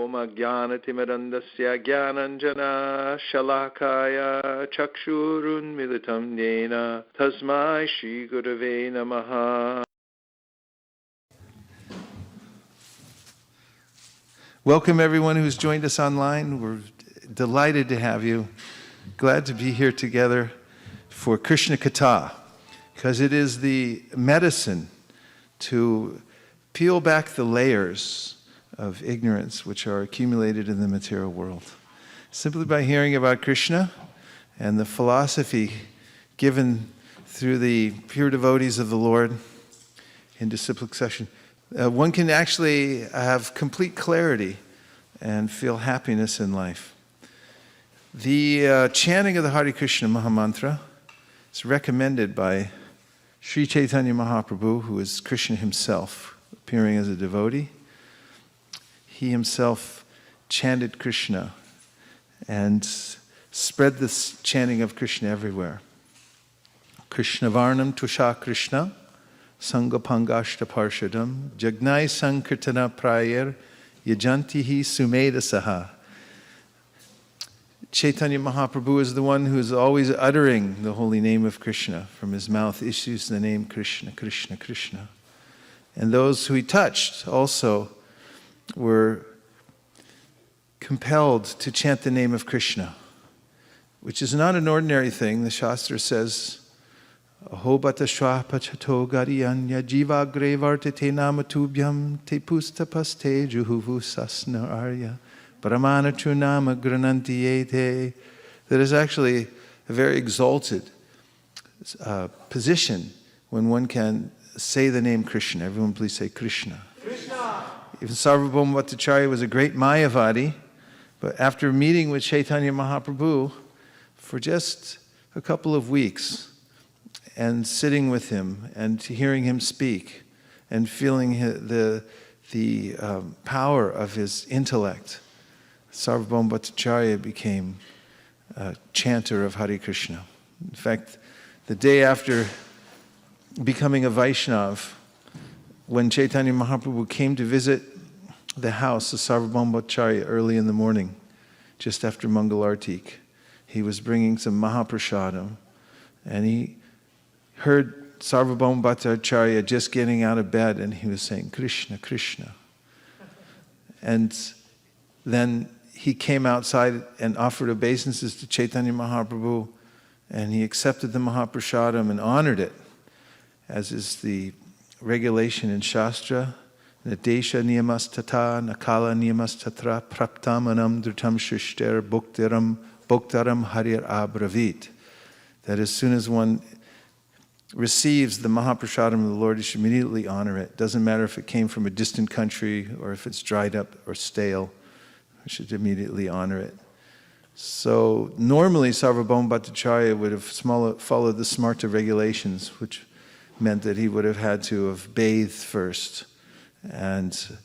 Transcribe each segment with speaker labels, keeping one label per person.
Speaker 1: Om Ajnanatimirandasya Jnananjana Shalakaya Chakshurun Militam Nena Tasmai Shri Gurave Namaha. Welcome everyone who's joined us online. We're delighted to have you. Glad to be here together for Krishna Kata, because it is the medicine to peel back the layers of ignorance which are accumulated in the material world. Simply by hearing about Krishna and the philosophy given through the pure devotees of the Lord in disciplic session, one can actually have complete clarity and feel happiness in life. The chanting of the Hare Krishna Mahamantra is recommended by Sri Chaitanya Mahaprabhu, who is Krishna himself, appearing as a devotee. He himself chanted Krishna and spread this chanting of Krishna everywhere. Krishna Varnam Tusha Krishna Sangapangashta Parshadam Jagnai Sankirtana Prayer Yajantihi Sumeda Saha. Chaitanya Mahaprabhu is the one who is always uttering the holy name of Krishna. From his mouth issues the name Krishna, Krishna, Krishna. And those who he touched also were compelled to chant the name of Krishna, which is not an ordinary thing. The Shastra says, Aho bata shwapachato gariyanya jivagre vartate namatubhyam te pustapaste juhuvu sasna arya. Paramana Chunama Grananti Ete. That is actually a very exalted position when one can say the name Krishna. Everyone please say Krishna. Krishna. Even Sarvabhauma Bhattacharya was a great Mayavadi, but after meeting with Chaitanya Mahaprabhu for just a couple of weeks and sitting with him and hearing him speak and feeling the power of his intellect, Sarvabhauma Bhattacharya became a chanter of Hare Krishna. In fact, the day after becoming a Vaishnav, when Chaitanya Mahaprabhu came to visit the house of Sarvabhauma Bhattacharya early in the morning, just after Mangalartik, he was bringing some Mahaprasadam, and he heard Sarvabhauma Bhattacharya just getting out of bed, and he was saying, Krishna, Krishna. And then he came outside and offered obeisances to Chaitanya Mahaprabhu, and he accepted the Mahaprasadam and honored it, as is the regulation in Shastra. Nadesha niyamas tata, nakala niyamas tatra, praptamanam dhrutam shrishter bhoktaram harir abravit. That as soon as one receives the Mahaprasadam of the Lord, you should immediately honor it. Doesn't matter if it came from a distant country or if it's dried up or stale. We should immediately honor it. So normally Sarvabhauma Bhattacharya would have followed the Smarta regulations, which meant that he would have had to have bathed first and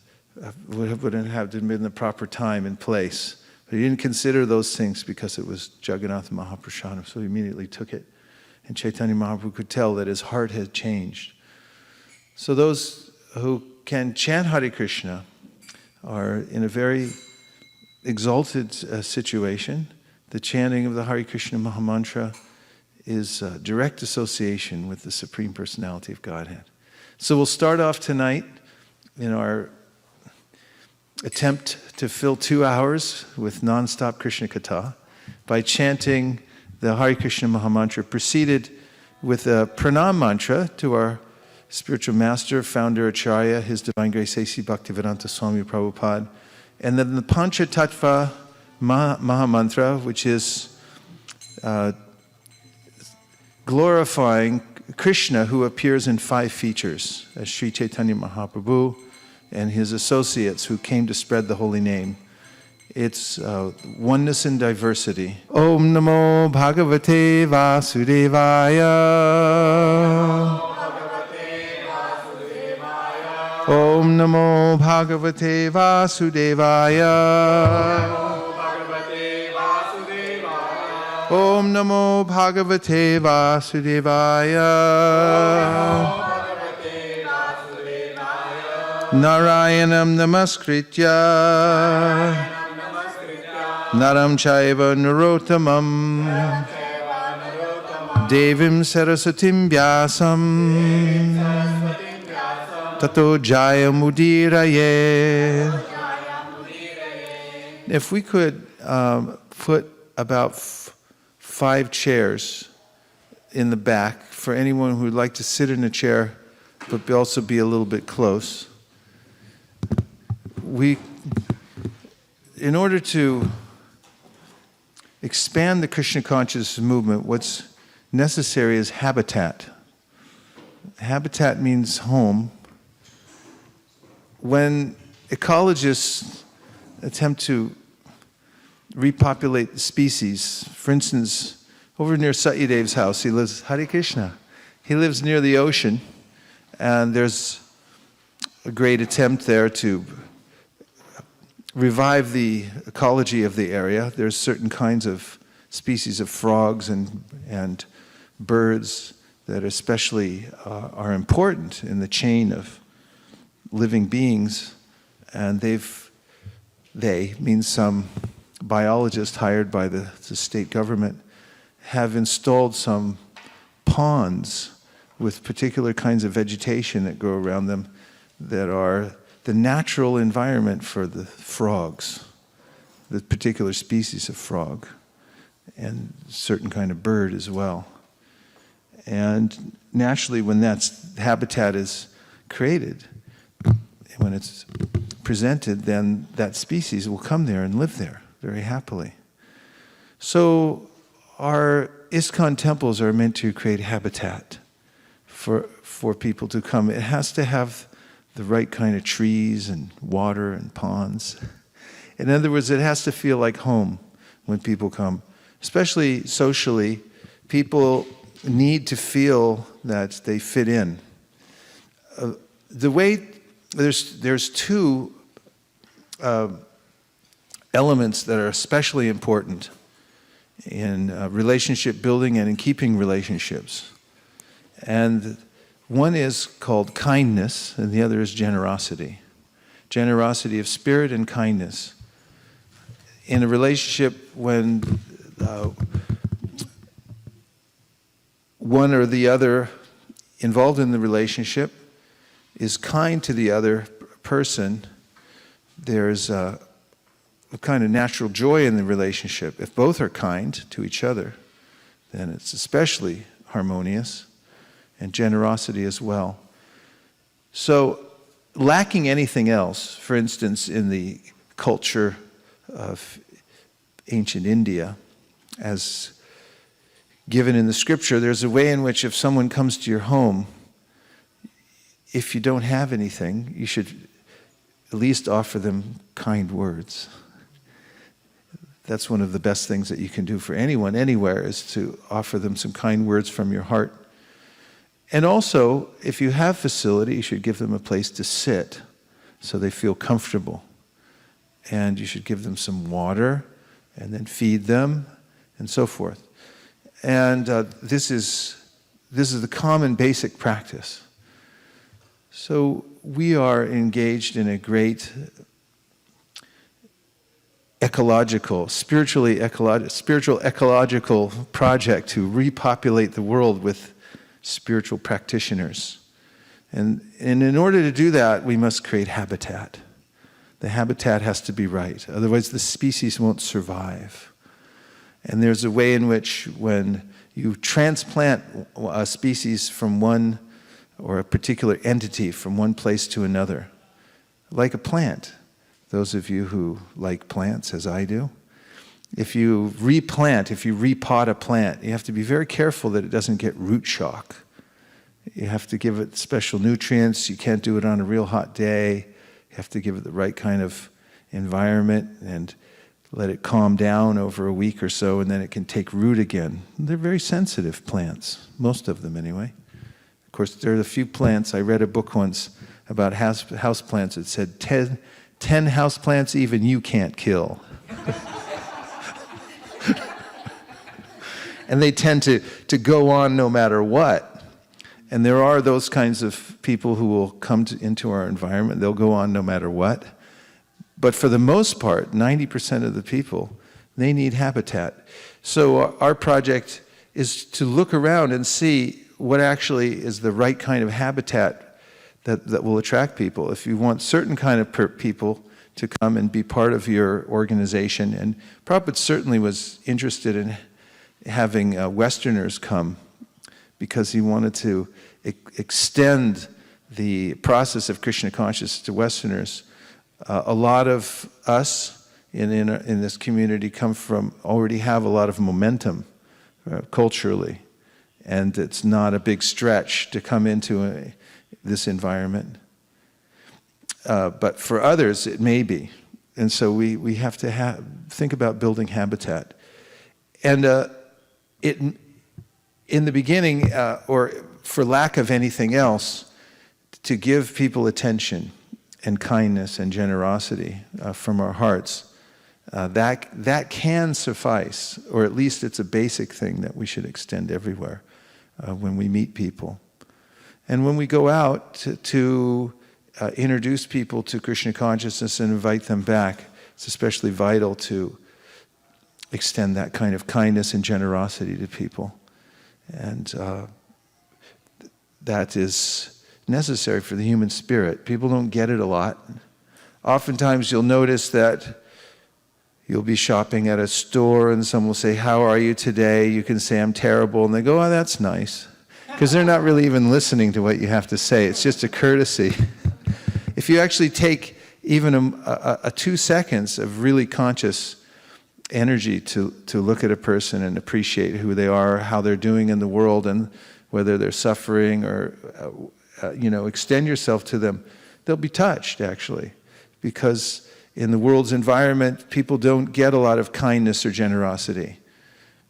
Speaker 1: wouldn't have been in the proper time and place. But he didn't consider those things because it was Jagannath Mahaprasadam, so he immediately took it. And Chaitanya Mahaprabhu could tell that his heart had changed. So those who can chant Hare Krishna are in a very exalted situation. The chanting of the Hare Krishna Mahamantra is a direct association with the Supreme Personality of Godhead. So we'll start off tonight in our attempt to fill 2 hours with non-stop Krishna Kata by chanting the Hare Krishna Mahamantra, preceded with a pranam mantra to our spiritual master, founder Acharya, His Divine Grace A.C. Bhaktivedanta Swami Prabhupada. And then the Pancha Tattva Mahamantra, which is glorifying Krishna, who appears in 5 features, as Sri Chaitanya Mahaprabhu and his associates who came to spread the holy name. It's oneness in diversity. Om Namo Bhagavate Vasudevaya. Om Namo Bhagavate Vasudevaya. Om Namo Bhagavate Vasudevaya. Narayanam Namaskritya Naram chaiva narotamam devim sarasatim vyasam tato jaya mudiraye. If we could put about 5 chairs in the back for anyone who would like to sit in a chair but also be a little bit close. In order to expand the Krishna consciousness movement, what's necessary is habitat. Habitat means home. When ecologists attempt to repopulate the species, for instance, over near Satyadev's house, he lives, Hare Krishna, he lives near the ocean, and there's a great attempt there to revive the ecology of the area. There's certain kinds of species of frogs and birds that especially are important in the chain of living beings, and they means some biologists hired by the state government have installed some ponds with particular kinds of vegetation that grow around them that are the natural environment for the frogs, the particular species of frog, and certain kind of bird as well. And naturally, when that habitat is created, when it's presented, then that species will come there and live there very happily. So our ISKCON temples are meant to create habitat for people to come. It has to have the right kind of trees and water and ponds. In other words, it has to feel like home when people come. Especially socially, people need to feel that they fit in. There's 2 elements that are especially important in relationship building and in keeping relationships. And one is called kindness, and the other is generosity. Generosity of spirit and kindness. In a relationship, when one or the other involved in the relationship is kind to the other person, there's a kind of natural joy in the relationship. If both are kind to each other, then it's especially harmonious, and generosity as well. So, lacking anything else, for instance, in the culture of ancient India, as given in the scripture, there's a way in which if someone comes to your home, if you don't have anything, you should at least offer them kind words. That's one of the best things that you can do for anyone, anywhere, is to offer them some kind words from your heart. And also, if you have facility, you should give them a place to sit so they feel comfortable. And you should give them some water, and then feed them, and so forth. And this is the common basic practice. So we are engaged in a great spiritual ecological project to repopulate the world with spiritual practitioners. And in order to do that, we must create habitat. The habitat has to be right, otherwise the species won't survive. And there's a way in which when you transplant a species from one, or a particular entity from one place to another, like a plant, those of you who like plants as I do, if you repot a plant, you have to be very careful that it doesn't get root shock. You have to give it special nutrients. You can't do it on a real hot day. You have to give it the right kind of environment and let it calm down over a week or so, and then it can take root again. They're very sensitive plants, most of them anyway. Of course, there are a few plants. I read a book once about house plants. It said 10 house plants even you can't kill. And they tend to go on no matter what. And there are those kinds of people who will come into our environment. They'll go on no matter what. But for the most part, 90% of the people, They need habitat. So our project is to look around and see what actually is the right kind of habitat that will attract people. If you want certain kind of people to come and be part of your organization, and Prabhupada certainly was interested in having Westerners come because he wanted to extend the process of Krishna consciousness to Westerners. A lot of us in this community already have a lot of momentum culturally, and it's not a big stretch to come into this environment. But for others, it may be. And so we have to think about building habitat. And in the beginning, or for lack of anything else, to give people attention and kindness and generosity from our hearts, that can suffice, or at least it's a basic thing that we should extend everywhere when we meet people. And when we go out to introduce people to Krishna consciousness and invite them back, it's especially vital to extend that kind of kindness and generosity to people. And that is necessary for the human spirit. People don't get it a lot. Oftentimes you'll notice that you'll be shopping at a store and someone will say, "How are you today?" You can say, "I'm terrible." And they go, "Oh, that's nice." Because they're not really even listening to what you have to say. It's just a courtesy. If you actually take even a 2 seconds of really conscious energy to look at a person and appreciate who they are, how they're doing in the world, and whether they're suffering, or extend yourself to them, they'll be touched, actually. Because in the world's environment, people don't get a lot of kindness or generosity.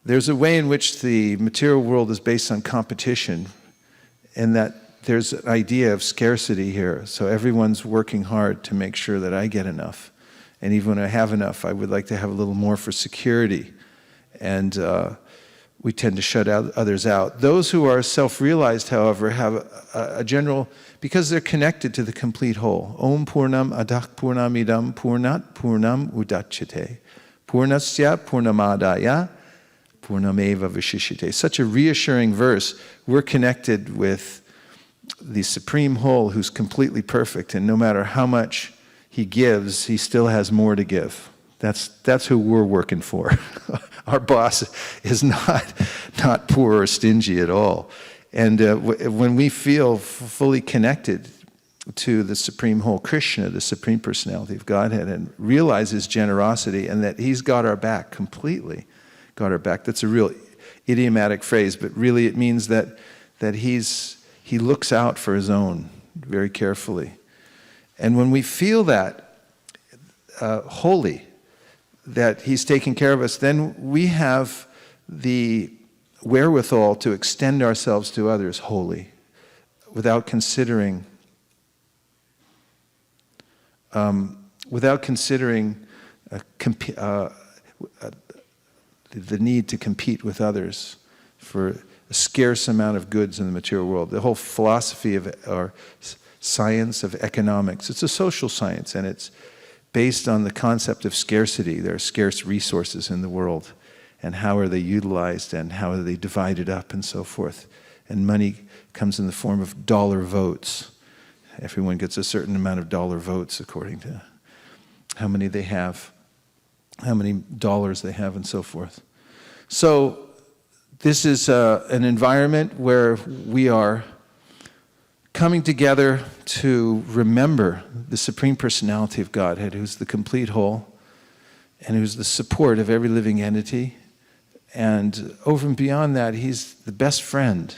Speaker 1: There's a way in which the material world is based on competition, and that there's an idea of scarcity here. So everyone's working hard to make sure that I get enough. And even when I have enough, I would like to have a little more for security. And we tend to shut others out. Those who are self-realized, however, have a general, because they're connected to the complete whole. Om Purnam Adak Purnamidam Purnat Purnam Udachyate. Purnasya Purnamadaya Purnameva Vishishite. Such a reassuring verse. We're connected with the Supreme Whole, who's completely perfect, and no matter how much he gives, he still has more to give. That's who we're working for. Our boss is not poor or stingy at all. And when we feel fully connected to the Supreme Whole, Krishna, the Supreme Personality of Godhead, and realize his generosity and that he's got our back completely, got our back. That's a real idiomatic phrase, but really it means that he looks out for his own very carefully. And when we feel that holy, that he's taking care of us, then we have the wherewithal to extend ourselves to others wholly, without considering the need to compete with others for a scarce amount of goods in the material world. The whole philosophy of our science of economics, it's a social science, and it's based on the concept of scarcity. There are scarce resources in the world, and how are they utilized, and how are they divided up, and so forth. And money comes in the form of dollar votes. Everyone gets a certain amount of dollar votes according to how many they have, how many dollars they have, and so forth. So this is an environment where we are coming together to remember the Supreme Personality of Godhead, who's the complete whole, and who's the support of every living entity. And over and beyond that, he's the best friend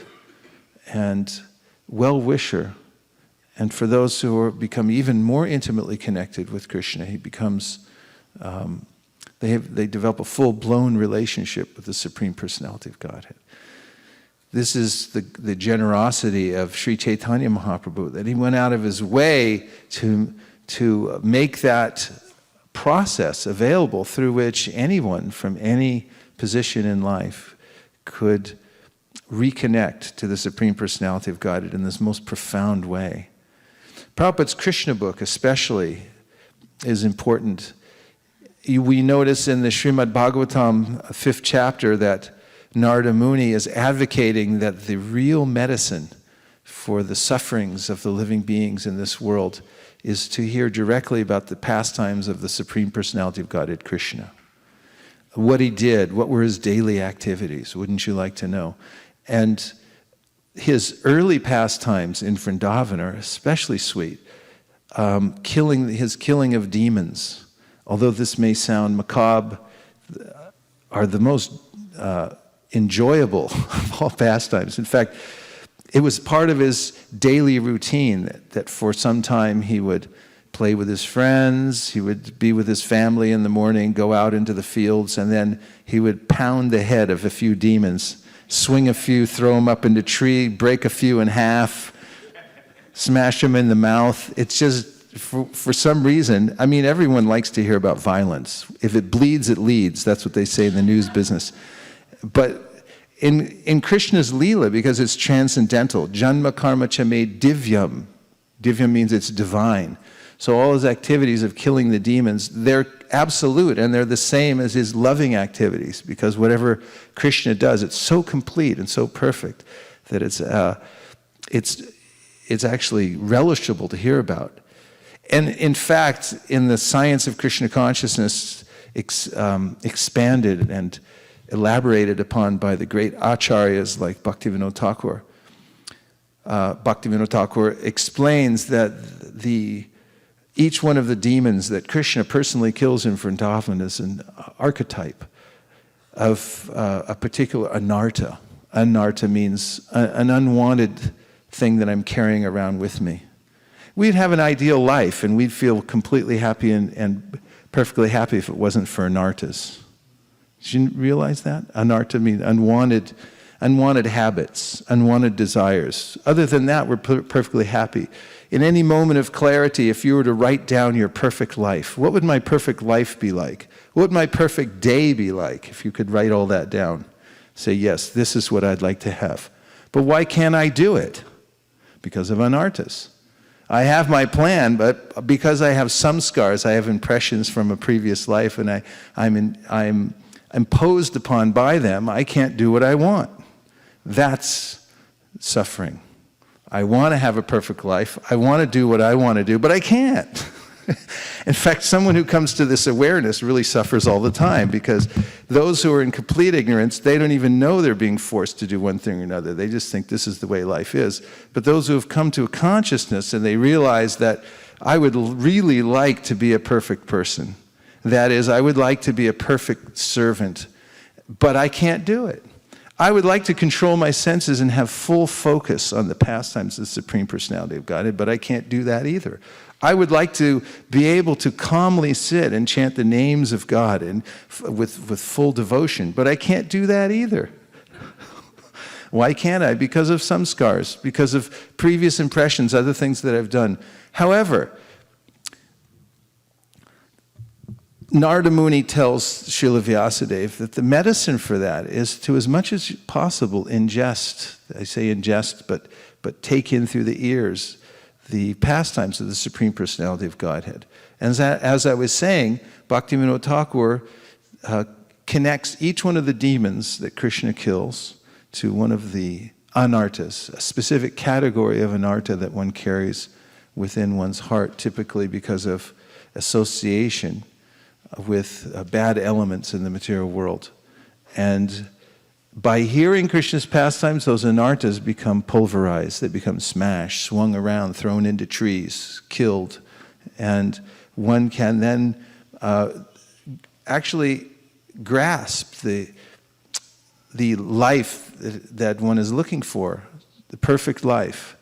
Speaker 1: and well-wisher. And for those who become even more intimately connected with Krishna, he becomes, they develop a full-blown relationship with the Supreme Personality of Godhead. This is the generosity of Sri Chaitanya Mahaprabhu, that he went out of his way to make that process available through which anyone from any position in life could reconnect to the Supreme Personality of Godhead in this most profound way. Prabhupada's Krishna book especially is important we notice in the Srimad Bhagwatam, 5th chapter, that Narada Muni is advocating that the real medicine for the sufferings of the living beings in this world is to hear directly about the pastimes of the Supreme Personality of Godhead, Krishna. What he did, what were his daily activities, wouldn't you like to know? And his early pastimes in Vrindavan are especially sweet. His killing of demons, although this may sound macabre, are the most enjoyable of all pastimes. In fact, it was part of his daily routine that for some time he would play with his friends, he would be with his family in the morning, go out into the fields, and then he would pound the head of a few demons, swing a few, throw them up into a tree, break a few in half, smash them in the mouth. It's just, for some reason, I mean, everyone likes to hear about violence. If it bleeds, it leads. That's what they say in the news business. But in Krishna's Leela, because it's transcendental, Janma Karma Chame Divyam. Divyam means it's divine. So all his activities of killing the demons, they're absolute, and they're the same as his loving activities, because whatever Krishna does, it's so complete and so perfect that it's actually relishable to hear about. And in fact, in the science of Krishna consciousness, expanded and elaborated upon by the great acharyas like Bhaktivinoda Thakur. Bhaktivinoda Thakur explains that each one of the demons that Krishna personally kills in Vrindavan is an archetype of a particular anartha. Anartha means an unwanted thing that I'm carrying around with me. We'd have an ideal life and we'd feel completely happy and perfectly happy if it wasn't for anarthas. Did you realize that? Anartha means unwanted habits, unwanted desires. Other than that, we're perfectly happy. In any moment of clarity, if you were to write down your perfect life, what would my perfect life be like? What would my perfect day be like if you could write all that down? Say, yes, this is what I'd like to have. But why can't I do it? Because of anarthas. I have my plan, but because I have some scars, I have impressions from a previous life, and I'm imposed upon by them, I can't do what I want. That's suffering. I want to have a perfect life. I want to do what I want to do, but I can't. In fact, someone who comes to this awareness really suffers all the time, because those who are in complete ignorance, they don't even know they're being forced to do one thing or another. They just think this is the way life is. But those who have come to a consciousness and they realize that I would really like to be a perfect person. That is, I would like to be a perfect servant, but I can't do it. I would like to control my senses and have full focus on the pastimes of the Supreme Personality of Godhead, but I can't do that either. I would like to be able to calmly sit and chant the names of God and with full devotion, but I can't do that either. Why can't I? Because of some scars, because of previous impressions, other things that I've done. However, Narada Muni tells Srila Vyasadeva that the medicine for that is to, as much as possible, ingest. I say ingest, but take in through the ears the pastimes of the Supreme Personality of Godhead. And as I was saying, Bhaktivinoda Thakur connects each one of the demons that Krishna kills to one of the anarthas, a specific category of anartha that one carries within one's heart, typically because of association with bad elements in the material world. And by hearing Krishna's pastimes, those anarthas become pulverized, they become smashed, swung around, thrown into trees, killed. And one can then actually grasp the life that one is looking for, the perfect life.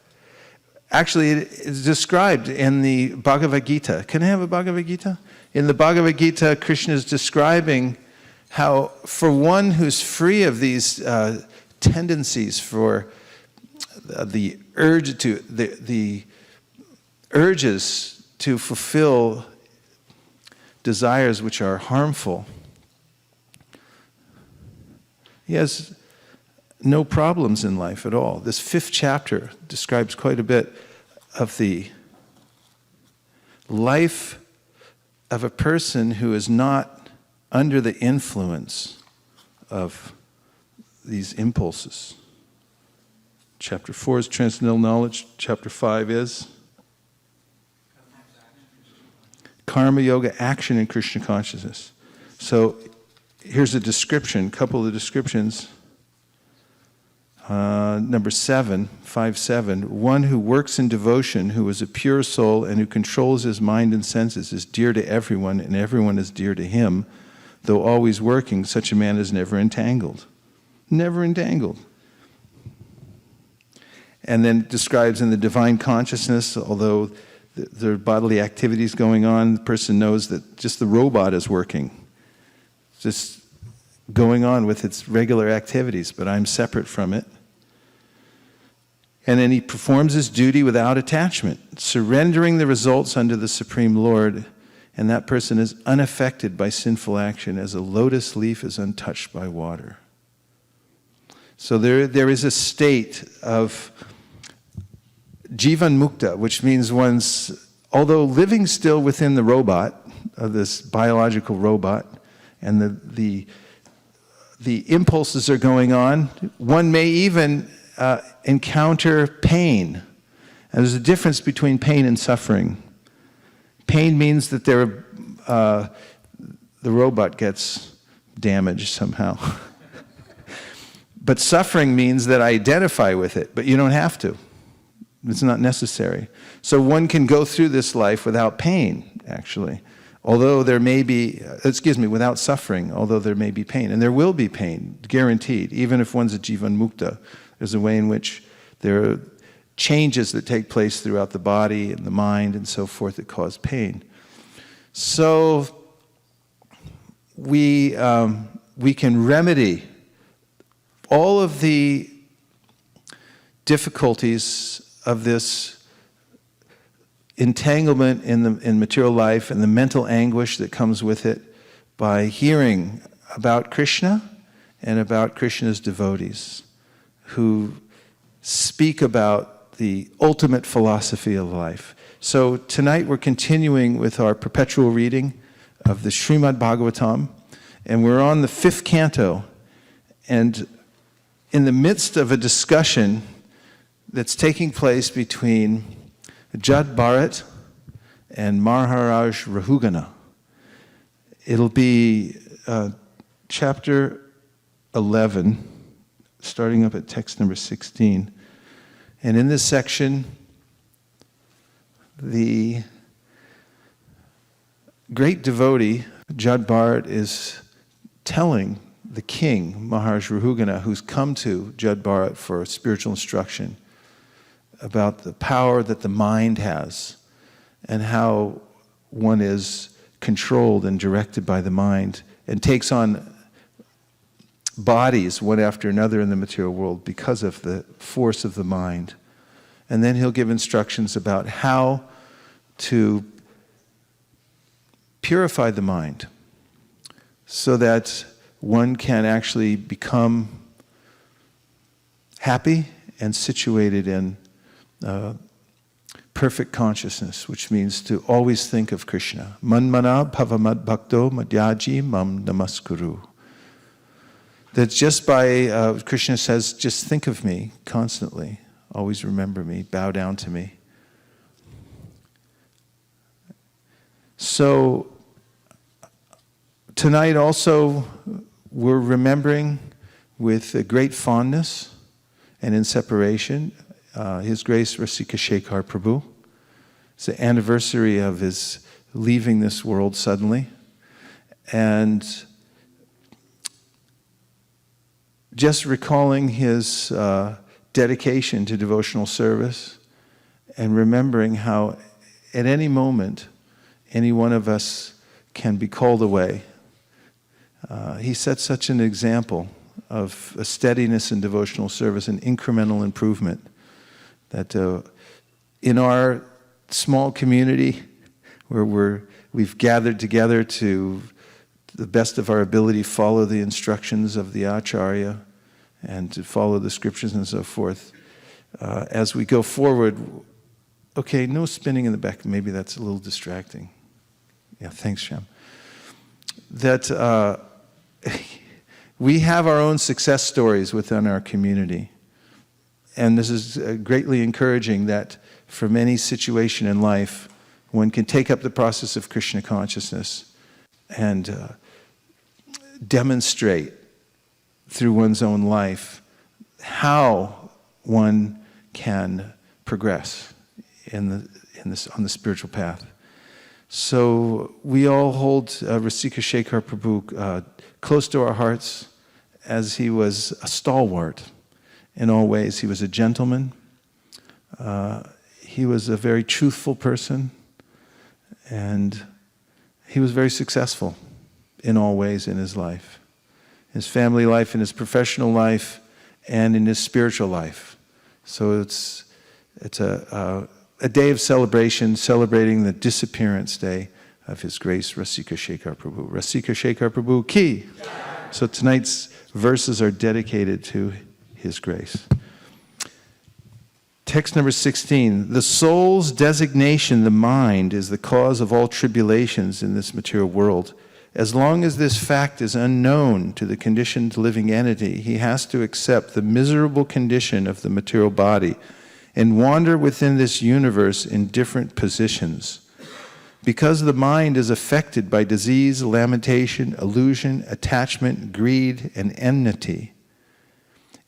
Speaker 1: Actually, it is described in the Bhagavad Gita. Can I have a Bhagavad Gita? In the Bhagavad Gita, Krishna is describing how, for one who's free of these tendencies for the urges to fulfill desires which are harmful, he has no problems in life at all. This 5th chapter describes quite a bit of the life of a person who is not under the influence of these impulses. Chapter 4 is transcendental knowledge. Chapter 5 is karma yoga, action in Krishna consciousness. So here's a description, a couple of the descriptions. Number 7, 5-7, one who works in devotion, who is a pure soul and who controls his mind and senses, is dear to everyone and everyone is dear to him. Though always working, such a man is never entangled. Never entangled. And then describes in the divine consciousness, although there are bodily activities going on, the person knows that just the robot is working. Just going on with its regular activities, but I'm separate from it. And then he performs his duty without attachment, surrendering the results unto the Supreme Lord, and that person is unaffected by sinful action as a lotus leaf is untouched by water. So there is a state of jivan mukta, which means one's, although living still within the robot, of this biological robot, and the impulses are going on, one may even encounter pain. And there's a difference between pain and suffering. Pain means that the robot gets damaged somehow. But suffering means that I identify with it, but you don't have to. It's not necessary. So one can go through this life without pain, actually. Although there may be, without suffering, although there may be pain. And there will be pain, guaranteed. Even if one's a jivan mukta, there's a way in which there are changes that take place throughout the body and the mind and so forth that cause pain. So we can remedy all of the difficulties of this entanglement in material life and the mental anguish that comes with it by hearing about Krishna and about Krishna's devotees who speak about the ultimate philosophy of life. So tonight we're continuing with our perpetual reading of the Srimad Bhagwatam, and we're on the 5th canto, and in the midst of a discussion that's taking place between Jad Bharat and Maharaj Rahugana. It'll be chapter 11, starting up at text number 16. And in this section, the great devotee, Jad Bharat, is telling the king, Maharaj Rahugana, who's come to Jad Bharat for spiritual instruction, about the power that the mind has and how one is controlled and directed by the mind and takes on bodies one after another in the material world because of the force of the mind. And then he'll give instructions about how to purify the mind so that one can actually become happy and situated in perfect consciousness, which means to always think of Krishna. Manmana bhavamad bhakto madhyaji mam namaskuru. That just by, Krishna says, just think of me constantly. Always remember me, bow down to me. So tonight also we're remembering with a great fondness and in separation His Grace Rasikar Puu. It's the anniversary of his leaving this world suddenly. And just recalling his dedication to devotional service and remembering how at any moment any one of us can be called away. He set such an example of a steadiness in devotional service and incremental improvement that in our small community where we've gathered together to the best of our ability follow the instructions of the Acharya and to follow the scriptures and so forth. As we go forward, okay, no spinning in the back, maybe that's a little distracting. Yeah, thanks, Shyam. That we have our own success stories within our community. And this is greatly encouraging that from any situation in life, one can take up the process of Krishna consciousness and demonstrate through one's own life how one can progress on the spiritual path. So we all hold Rasikar Puu close to our hearts, as he was a stalwart in all ways. He was a gentleman. He was a very truthful person, and he was very successful in all ways in his life. His family life, in his professional life, and in his spiritual life. So it's a day of celebration, celebrating the disappearance day of His Grace, Rasikar Puu. Rasikar Puu ki! So tonight's verses are dedicated to His grace. Text number 16. The soul's designation, the mind, is the cause of all tribulations in this material world. As long as this fact is unknown to the conditioned living entity, he has to accept the miserable condition of the material body and wander within this universe in different positions. Because the mind is affected by disease, lamentation, illusion, attachment, greed, and enmity,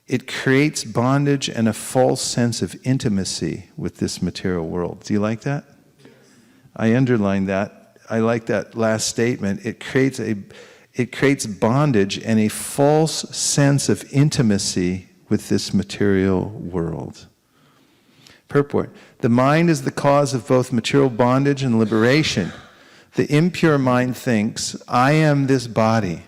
Speaker 1: it creates bondage and a false sense of intimacy with this material world. Do you like that? I underlined that. I like that last statement. It creates bondage and a false sense of intimacy with this material world. Purport. The mind is the cause of both material bondage and liberation. The impure mind thinks, I am this body.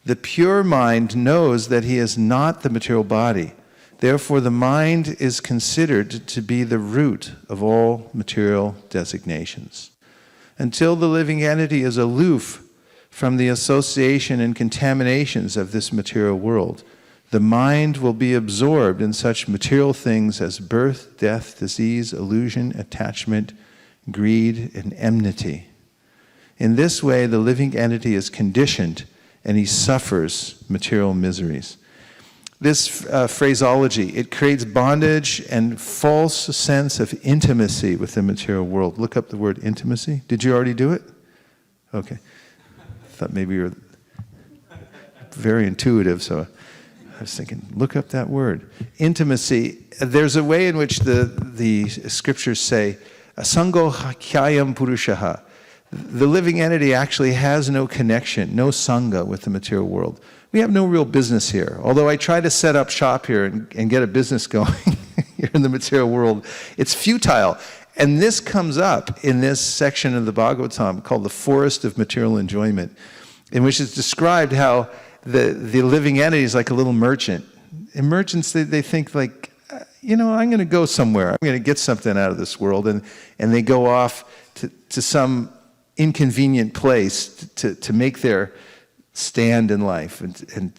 Speaker 1: The pure mind knows that he is not the material body. Therefore, the mind is considered to be the root of all material designations. Until the living entity is aloof from the association and contaminations of this material world, the mind will be absorbed in such material things as birth, death, disease, illusion, attachment, greed, and enmity. In this way, the living entity is conditioned and he suffers material miseries. This phraseology, it creates bondage and false sense of intimacy with the material world. Look up the word intimacy. Did you already do it? Okay. I thought maybe you were very intuitive, so I was thinking, look up that word. Intimacy. There's a way in which the scriptures say, Sango Khyayam Purushaha. The living entity actually has no connection, no sangha with the material world. We have no real business here. Although I try to set up shop here and get a business going here in the material world, it's futile. And this comes up in this section of the Bhagwatam called the Forest of Material Enjoyment, in which it's described how the living entity is like a little merchant. And merchants, they think like, I'm going to go somewhere. I'm going to get something out of this world. And they go off to some inconvenient place to make their stand in life and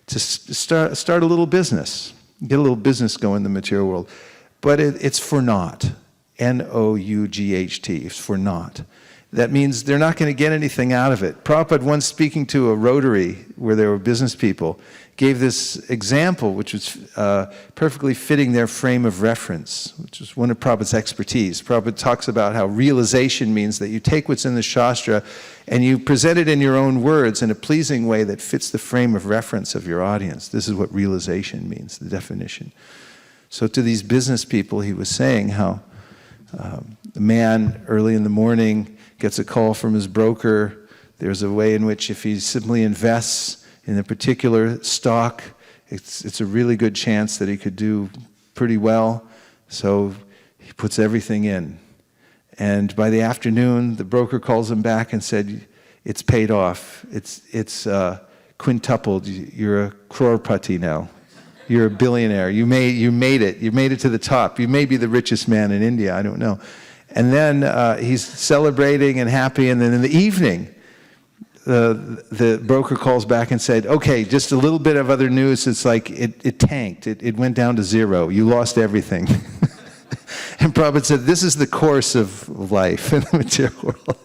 Speaker 1: to start a little business, get a little business going in the material world. But it's for naught. N-O-U-G-H-T. It's for naught. That means they're not going to get anything out of it. Prabhupada, once speaking to a Rotary where there were business people, gave this example which was perfectly fitting their frame of reference, which is one of Prabhupada's expertise. Prabhupada talks about how realization means that you take what's in the Shastra and you present it in your own words in a pleasing way that fits the frame of reference of your audience. This is what realization means, the definition. So to these business people, he was saying how the man early in the morning gets a call from his broker. There's a way in which if he simply invests in a particular stock, it's a really good chance that he could do pretty well. So he puts everything in. And by the afternoon, the broker calls him back and said, it's paid off. It's quintupled. You're a crorepati now. You're a billionaire. You made it. You made it to the top. You may be the richest man in India. I don't know. And then he's celebrating and happy. And then in the evening, the broker calls back and said, okay, just a little bit of other news. It's like it tanked. It went down to zero. You lost everything. And Prabhupada said, this is the course of life in the material world.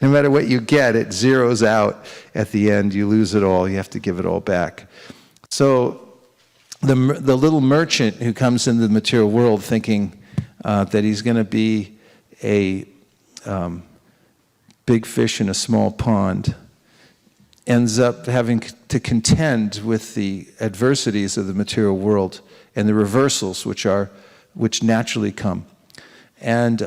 Speaker 1: No matter what you get, it zeroes out at the end. You lose it all. You have to give it all back. So the little merchant who comes into the material world thinking that he's going to be a big fish in a small pond ends up having to contend with the adversities of the material world and the reversals which naturally come. And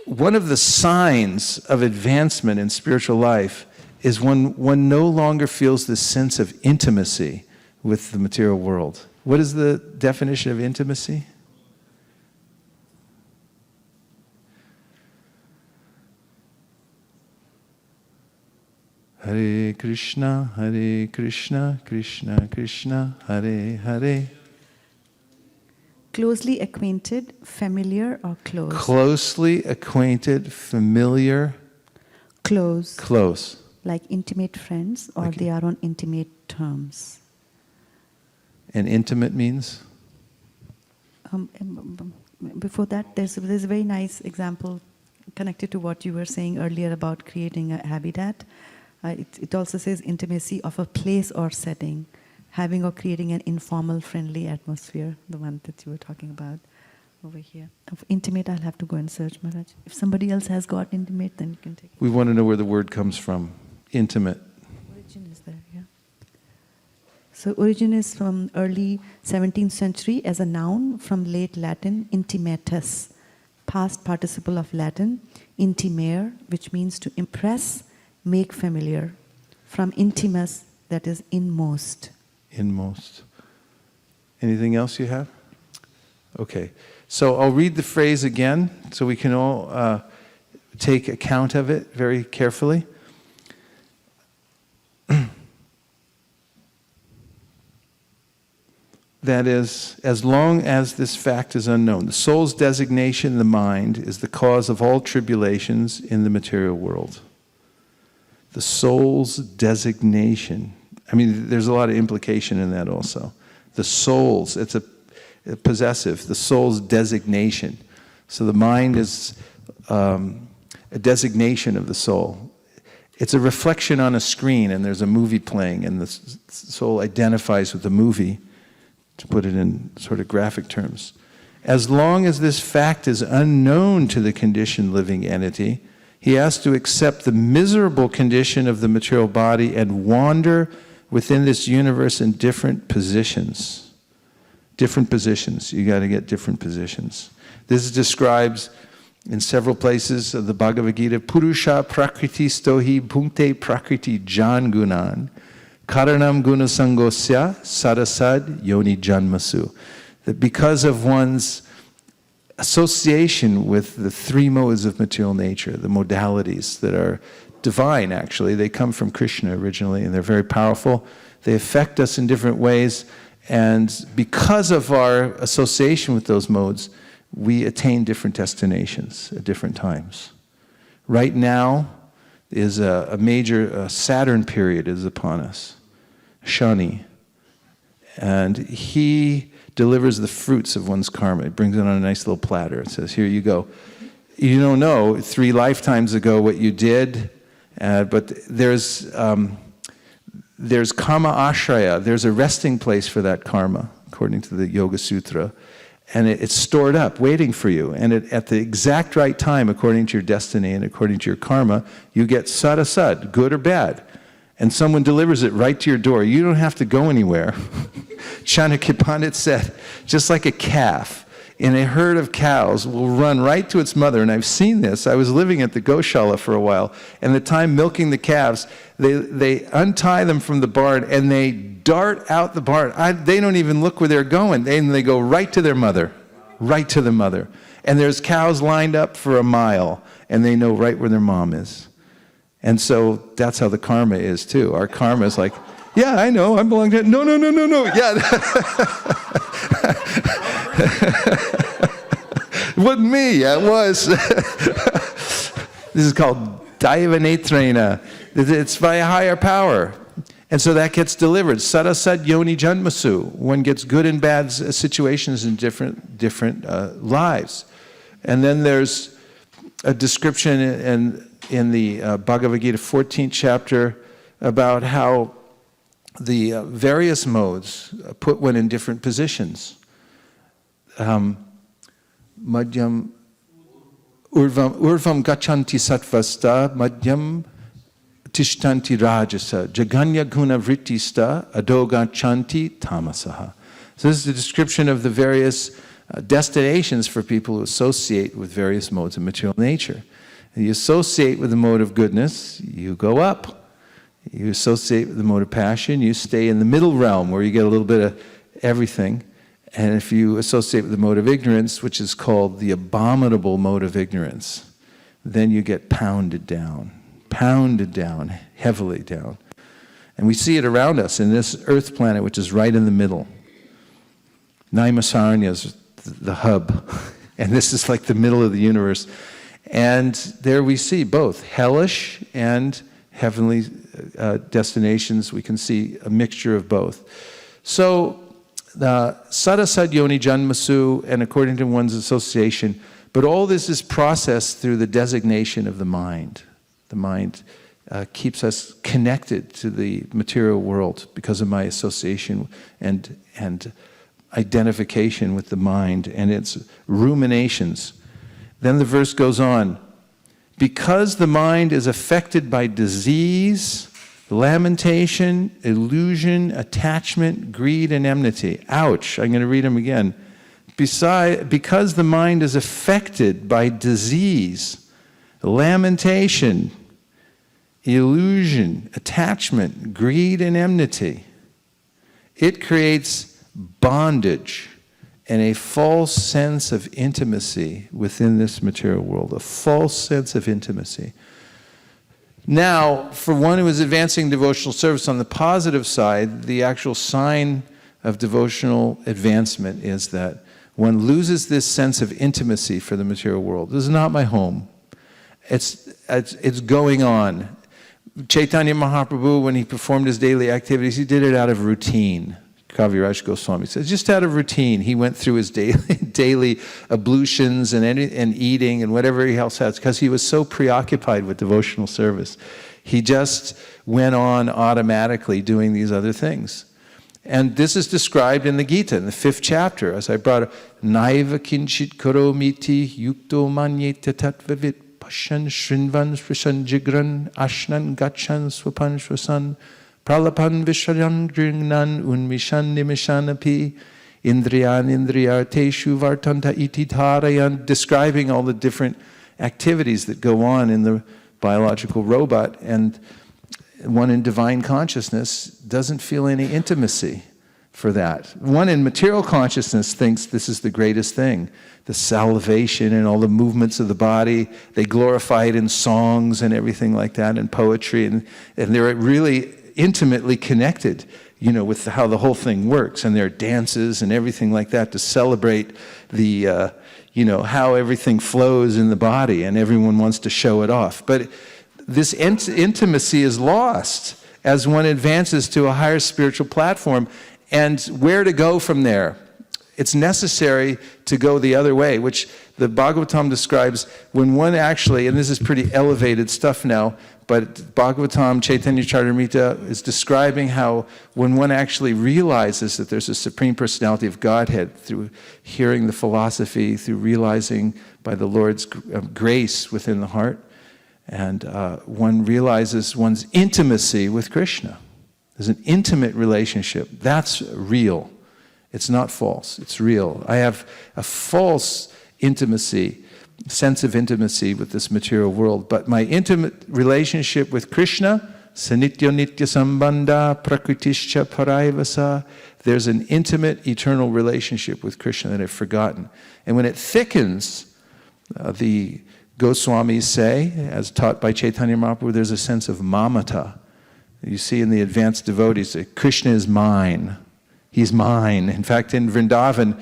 Speaker 1: one of the signs of advancement in spiritual life is when one no longer feels this sense of intimacy with the material world. What is the definition of intimacy? Hare Krishna, Krishna Krishna, Hare Hare.
Speaker 2: Closely acquainted, familiar, or close?
Speaker 1: Closely acquainted, familiar.
Speaker 2: Close.
Speaker 1: Close.
Speaker 2: Like intimate friends, or they are on intimate terms?
Speaker 1: And intimate means?
Speaker 2: Before that, there's a very nice example connected to what you were saying earlier about creating a habitat. It also says intimacy of a place or setting, having or creating an informal, friendly atmosphere, the one that you were talking about over here. Of intimate, I'll have to go and search, Maharaj. If somebody else has got intimate, then you can take it.
Speaker 1: We want to know where the word comes from. Intimate.
Speaker 2: Origin is there, yeah. So origin is from early 17th century as a noun from late Latin, intimatus, past participle of Latin, intimare, which means to impress, make familiar, from intimus, that is inmost.
Speaker 1: Inmost. Anything else you have? Okay. So I'll read the phrase again so we can all take account of it very carefully. That is, as long as this fact is unknown, the soul's designation, the mind, is the cause of all tribulations in the material world. The soul's designation. I mean, there's a lot of implication in that also. The soul's, it's a possessive, the soul's designation. So the mind is a designation of the soul. It's a reflection on a screen, and there's a movie playing, and the soul identifies with the movie, to put it in sort of graphic terms. As long as this fact is unknown to the conditioned living entity, he has to accept the miserable condition of the material body and wander within this universe in different positions. Different positions. You got to get different positions. This describes in several places of the Bhagavad Gita, Purusha Prakriti Stohi Bhunkte Prakriti Jan Gunan Karanam Gunasangosya Sarasad Yoni Janmasu. That because of one's association with the three modes of material nature, the modalities that are divine actually, they come from Krishna originally and they're very powerful. They affect us in different ways, and because of our association with those modes, we attain different destinations at different times. Right now is a major Saturn period is upon us, Shani, and he delivers the fruits of one's karma. It brings it on a nice little platter. It says, here you go. You don't know 3 lifetimes ago what you did, but there's karma ashraya. There's a resting place for that karma, according to the Yoga Sutra. And it's stored up, waiting for you. And at the exact right time, according to your destiny and according to your karma, you get sadasad, good or bad. And someone delivers it right to your door. You don't have to go anywhere. Chanakya Pandit said, just like a calf in a herd of cows will run right to its mother. And I've seen this. I was living at the Goshala for a while. And the time milking the calves, they untie them from the barn and they dart out the barn. They don't even look where they're going. They go right to their mother. Right to the mother. And there's cows lined up for a mile. And they know right where their mom is. And so that's how the karma is too. Our karma is like, yeah, I know, I belong to it. No. Yeah. It wasn't me, yeah, it was. This is called Daiva Netrena. It's by a higher power. And so that gets delivered. Sarasat yoni janmasu. One gets good and bad situations in different lives. And then there's a description in the Bhagavad Gita 14th chapter about how the various modes put one in different positions. Madhyam urvam gachanti sattvasta, madhyam tishtanti rajasa, jaganya guna vrittista, adoga chanti tamasaha. So this is a description of the various destinations for people who associate with various modes of material nature. You associate with the mode of goodness, you go up. You associate with the mode of passion, you stay in the middle realm where you get a little bit of everything. And if you associate with the mode of ignorance, which is called the abominable mode of ignorance, then you get pounded down, heavily down. And we see it around us in this earth planet, which is right in the middle. Naimasaranya is the hub, and this is like the middle of the universe. And there we see both hellish and heavenly destinations. We can see a mixture of both. So, Sarasat yoni janmasu, and according to one's association, but all this is processed through the designation of the mind. The mind keeps us connected to the material world because of my association and identification with the mind and its ruminations. Then the verse goes on. Because the mind is affected by disease, lamentation, illusion, attachment, greed, and enmity. Ouch, I'm going to read them again. Because the mind is affected by disease, lamentation, illusion, attachment, greed, and enmity, it creates bondage and a false sense of intimacy within this material world, a false sense of intimacy. Now, for one who is advancing devotional service, on the positive side, the actual sign of devotional advancement is that one loses this sense of intimacy for the material world. This is not my home. It's going on. Chaitanya Mahaprabhu, when he performed his daily activities, he did it out of routine. Kaviraj Goswami says, just out of routine, he went through his daily ablutions and eating and whatever else has, because he was so preoccupied with devotional service. He just went on automatically doing these other things. And this is described in the Gita, in the 5th chapter, as I brought up, Naiva kinchit karomiti yukto manyeta tatvavit pashan shrinvan srishan jigran ashnan gachan swapan swasan Pralapan Vishwayan Gringnan Unmishan Nimishanapi Indriyan Indriyarteshu Vartanta Iti Dharayan, describing all the different activities that go on in the biological robot, and one in divine consciousness doesn't feel any intimacy for that. One in material consciousness thinks this is the greatest thing. The salivation and all the movements of the body, they glorify it in songs and everything like that, and poetry, and they're really intimately connected, with how the whole thing works, and there are dances and everything like that to celebrate the, how everything flows in the body, and everyone wants to show it off. But this intimacy is lost as one advances to a higher spiritual platform, and where to go from there? It's necessary to go the other way, which the Bhagwatam describes when one actually, and this is pretty elevated stuff now, but Bhagwatam, Chaitanya Charitamrita is describing how when one actually realizes that there's a Supreme Personality of Godhead through hearing the philosophy, through realizing by the Lord's grace within the heart, and one realizes one's intimacy with Krishna. There's an intimate relationship. That's real. It's not false. It's real. I have a false intimacy, sense of intimacy with this material world, but my intimate relationship with Krishna, sanitya nitya sambandha prakritischa paraivasa, there's an intimate eternal relationship with Krishna that I've forgotten. And when it thickens, the Goswamis say, as taught by Chaitanya Mahaprabhu, there's a sense of mamata. You see in the advanced devotees that Krishna is mine. He's mine. In fact, in Vrindavan,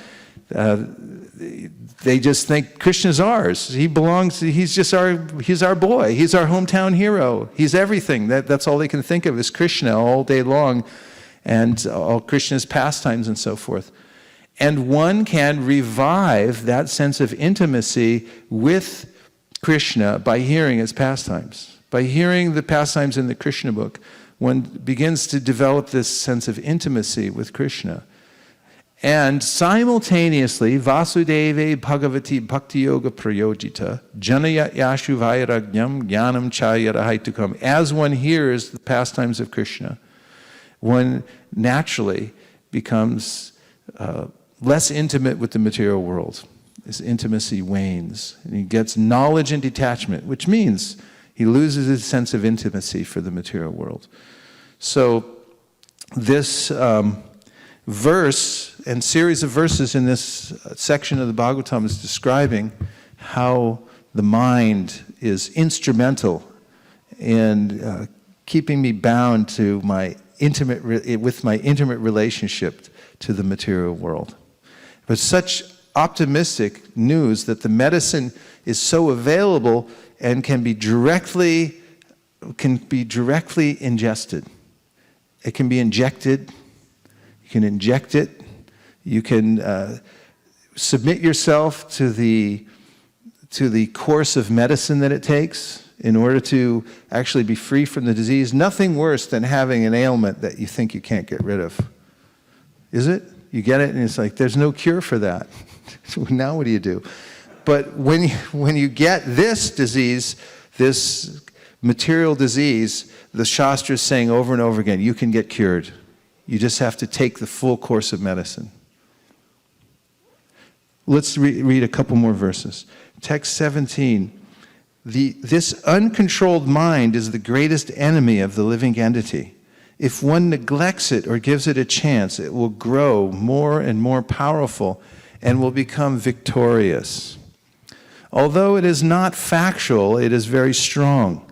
Speaker 1: They just think Krishna's ours. He belongs, he's our boy. He's our hometown hero. He's everything. That's all they can think of is Krishna all day long, and all Krishna's pastimes and so forth. And one can revive that sense of intimacy with Krishna by hearing his pastimes. By hearing the pastimes in the Krishna book, one begins to develop this sense of intimacy with Krishna. And simultaneously, Vasudeve Bhagavati Bhakti Yoga Prayojita, Janaya Yashu Vairagnyam Jnanam Chayarahaitukam. As one hears the pastimes of Krishna, one naturally becomes less intimate with the material world. His intimacy wanes, and he gets knowledge and detachment, which means he loses his sense of intimacy for the material world. So this verse and series of verses in this section of the Bhagwatam is describing how the mind is instrumental in keeping me bound to my intimate relationship to the material world. But such optimistic news that the medicine is so available and can be directly ingested. It can be injected. You can inject it. You can submit yourself to the course of medicine that it takes in order to actually be free from the disease. Nothing worse than having an ailment that you think you can't get rid of. Is it? You get it, and it's like, there's no cure for that. Now what do you do? But when you get this disease, this material disease, the Shastra is saying over and over again, you can get cured. You just have to take the full course of medicine. Let's read a couple more verses. Text 17. This uncontrolled mind is the greatest enemy of the living entity. If one neglects it or gives it a chance, it will grow more and more powerful and will become victorious. Although it is not factual, it is very strong.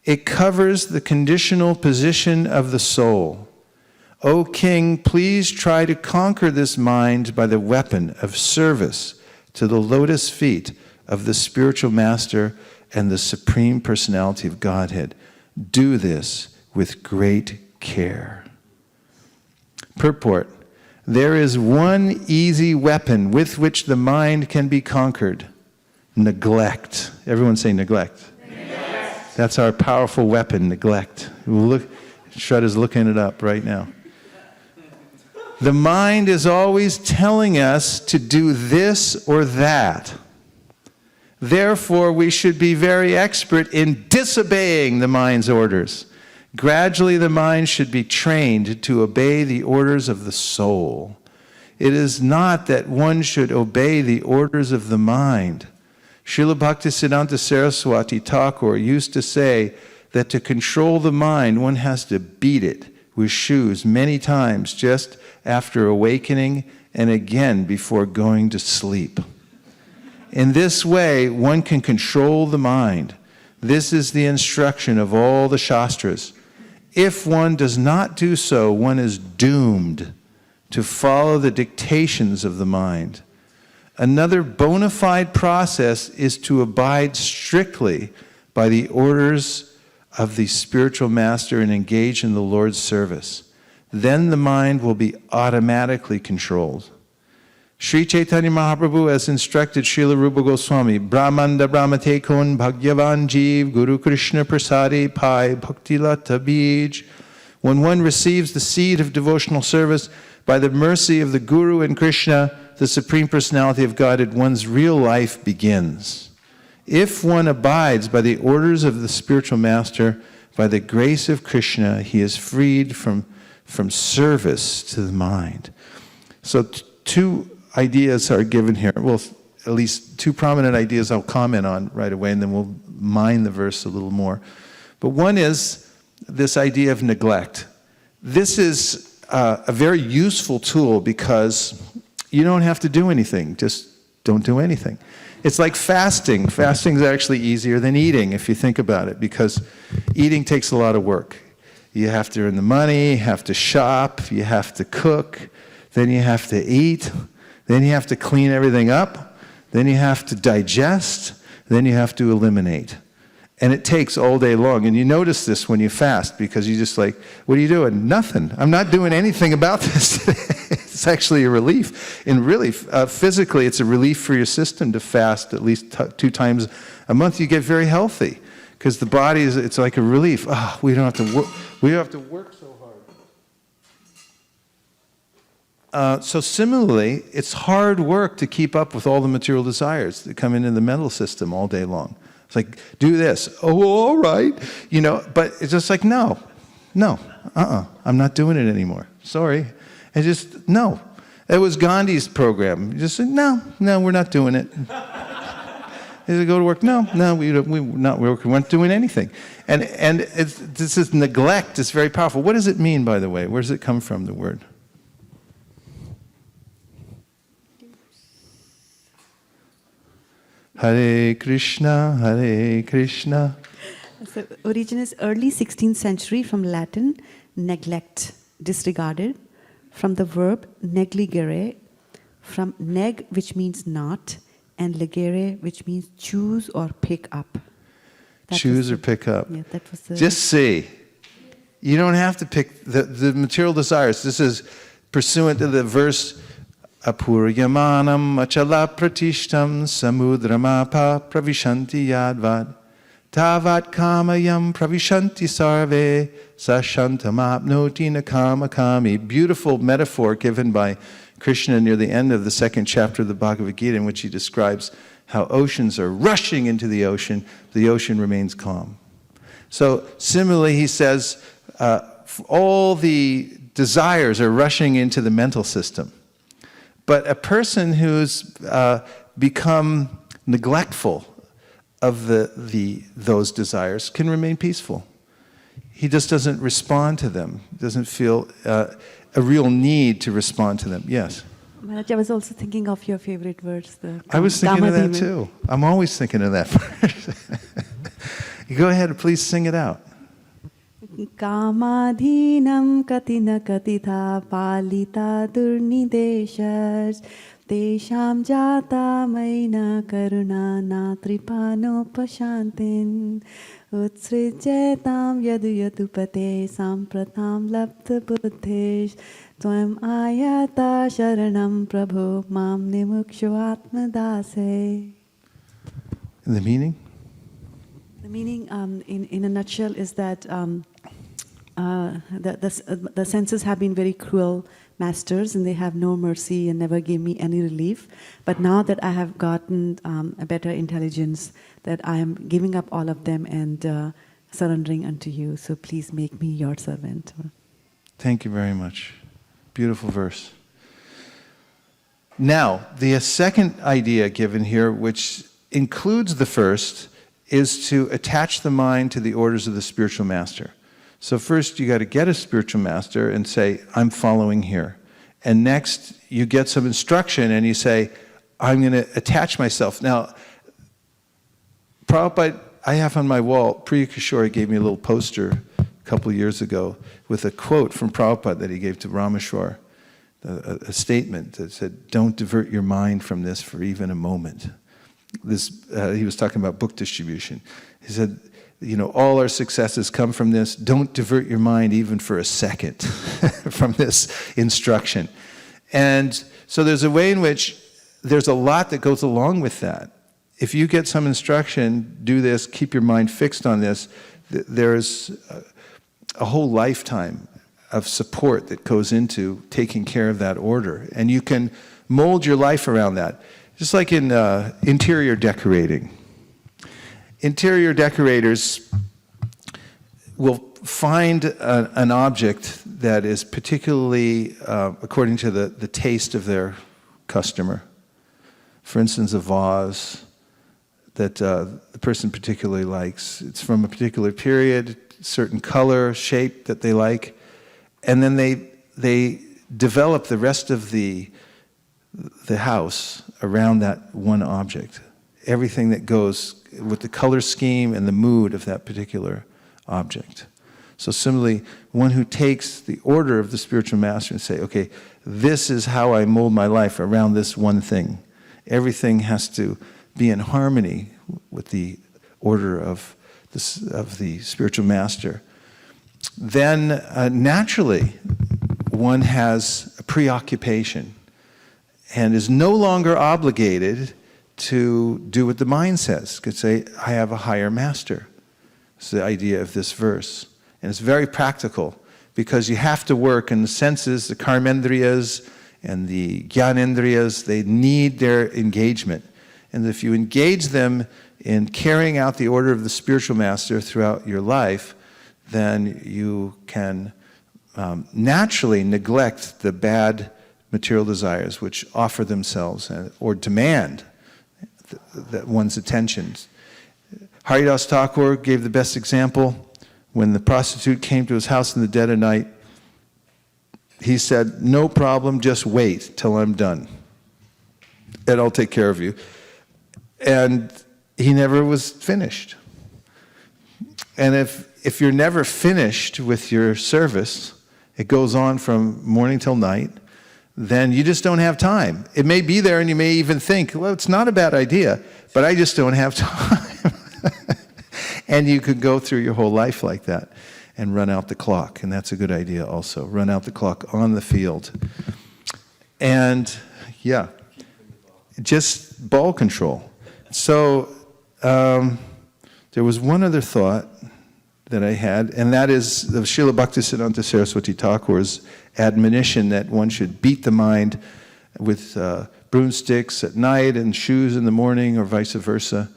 Speaker 1: It covers the conditional position of the soul. O king, please try to conquer this mind by the weapon of service to the lotus feet of the spiritual master and the Supreme Personality of Godhead. Do this with great care. Purport. There is one easy weapon with which the mind can be conquered. Neglect. Everyone say neglect. Neglect. That's our powerful weapon, neglect. Shraddha's looking it up right now. The mind is always telling us to do this or that. Therefore, we should be very expert in disobeying the mind's orders. Gradually, the mind should be trained to obey the orders of the soul. It is not that one should obey the orders of the mind. Srila Bhaktisiddhanta Saraswati Thakur used to say that to control the mind, one has to beat it with shoes many times just after awakening and again before going to sleep. In this way, one can control the mind. This is the instruction of all the Shastras. If one does not do so, one is doomed to follow the dictations of the mind. Another bona fide process is to abide strictly by the orders of the spiritual master and engage in the Lord's service. Then the mind will be automatically controlled. Sri Chaitanya Mahaprabhu has instructed Srila Rupa Goswami, Brahmanda Brahmate Kon Bhagyavan Jeev Guru Krishna Prasadi Pai Bhakti Lata Bij. When one receives the seed of devotional service by the mercy of the Guru and Krishna, the Supreme Personality of Godhead, one's real life begins. If one abides by the orders of the spiritual master, by the grace of Krishna, he is freed from service to the mind. So two ideas are given here. Well, at least two prominent ideas I'll comment on right away, and then we'll mine the verse a little more. But one is this idea of neglect. This is a very useful tool because you don't have to do anything. Just don't do anything. It's like fasting. Fasting is actually easier than eating if you think about it, because eating takes a lot of work. You have to earn the money, you have to shop, you have to cook, then you have to eat, Then you have to clean everything up. Then you have to digest. Then you have to eliminate. And it takes all day long. And you notice this when you fast, because you just like, what are you doing? Nothing. I'm not doing anything about this today. It's actually a relief. And really, physically, it's a relief for your system to fast at least 2 times a month. You get very healthy, because the body it's like a relief. Oh, we don't have to work. We don't have to work so hard. So similarly, it's hard work to keep up with all the material desires that come into the mental system all day long. It's like, do this. Oh, all right. You know, but it's just like, no, I'm not doing it anymore. Sorry. And just, no. It was Gandhi's program. You just said, no, we're not doing it. He said, go to work. No, we're not working. We're not doing anything. And this is neglect. It's very powerful. What does it mean, by the way? Where does it come from, the word? Hare Krishna, Hare Krishna.
Speaker 2: So origin is early 16th century, from Latin, neglect, disregarded, from the verb negligere, from neg, which means not, and legere, which means choose or pick up.
Speaker 1: Choose or pick up.
Speaker 2: Yeah, that was the...
Speaker 1: Just see. You don't have to pick the material desires. This is pursuant to the verse, Apuryamanam achala pratishtam samudramapa pravishanti yadvad tavat kamayam pravishanti sarve sashantamapnoti nakamakami. Beautiful metaphor given by Krishna near the end of the 2nd chapter of the Bhagavad Gita, in which he describes how oceans are rushing into the ocean remains calm. So similarly, he says, all the desires are rushing into the mental system. But a person who's become neglectful of those desires can remain peaceful. He just doesn't respond to them, doesn't feel a real need to respond to them. Yes?
Speaker 2: Maharaj, I was also thinking of your favorite verse.
Speaker 1: I was thinking of that too. I'm always thinking of that verse. You go ahead and please sing it out.
Speaker 2: Kamadhinam katina katitha palita durnideshas desham jata maina karuna natripano pashantin utsrijetam yaduyatupate sampratam lapta buddhesh Twam ayata sharanam prabho mam nimukshu atmadase.
Speaker 1: And the meaning?
Speaker 2: The meaning, in a nutshell, is that the senses have been very cruel masters, and they have no mercy and never gave me any relief. But now that I have gotten a better intelligence, that I am giving up all of them and surrendering unto you. So please make me your servant.
Speaker 1: Thank you very much. Beautiful verse. Now, the second idea given here, which includes the first, is to attach the mind to the orders of the spiritual master. So first you got to get a spiritual master and say, I'm following here. And next you get some instruction and you say, I'm going to attach myself. Now, Prabhupada, I have on my wall, Priya Kishore gave me a little poster a couple of years ago with a quote from Prabhupada that he gave to Rameshwar, a statement that said, don't divert your mind from this for even a moment. He was talking about book distribution. He said, all our successes come from this. Don't divert your mind even for a second from this instruction. And so there's a way in which there's a lot that goes along with that. If you get some instruction, do this, keep your mind fixed on this, there's a whole lifetime of support that goes into taking care of that order. And you can mold your life around that. Just like in interior decorating. Interior decorators will find an object that is particularly according to the taste of their customer. For instance, a vase that the person particularly likes. It's from a particular period, certain color, shape that they like. And then they develop the rest of the house around that one object. Everything that goes with the color scheme and the mood of that particular object. So similarly, one who takes the order of the spiritual master and say, okay, this is how I mold my life around this one thing. Everything has to be in harmony with the order of the spiritual master. Then naturally, one has a preoccupation and is no longer obligated to do what the mind says. Could say, I have a higher master. It's the idea of this verse. And it's very practical because you have to work in the senses, the karmendriyas and the gyanendriyas, they need their engagement. And if you engage them in carrying out the order of the spiritual master throughout your life, then you can naturally neglect the bad material desires which offer themselves or demand that one's attention. Haridas Thakur gave the best example. When the prostitute came to his house in the dead of night, he said, no problem, just wait till I'm done, and I'll take care of you. And he never was finished. And if you're never finished with your service, it goes on from morning till night, then you just don't have time. It may be there and you may even think, well, it's not a bad idea, but I just don't have time. And you could go through your whole life like that and run out the clock. And that's a good idea also. Run out the clock on the field. And yeah, just ball control. So there was one other thought that I had, and that is the Srila Bhaktisiddhanta Saraswati Thakur's admonition that one should beat the mind with broomsticks at night and shoes in the morning, or vice versa.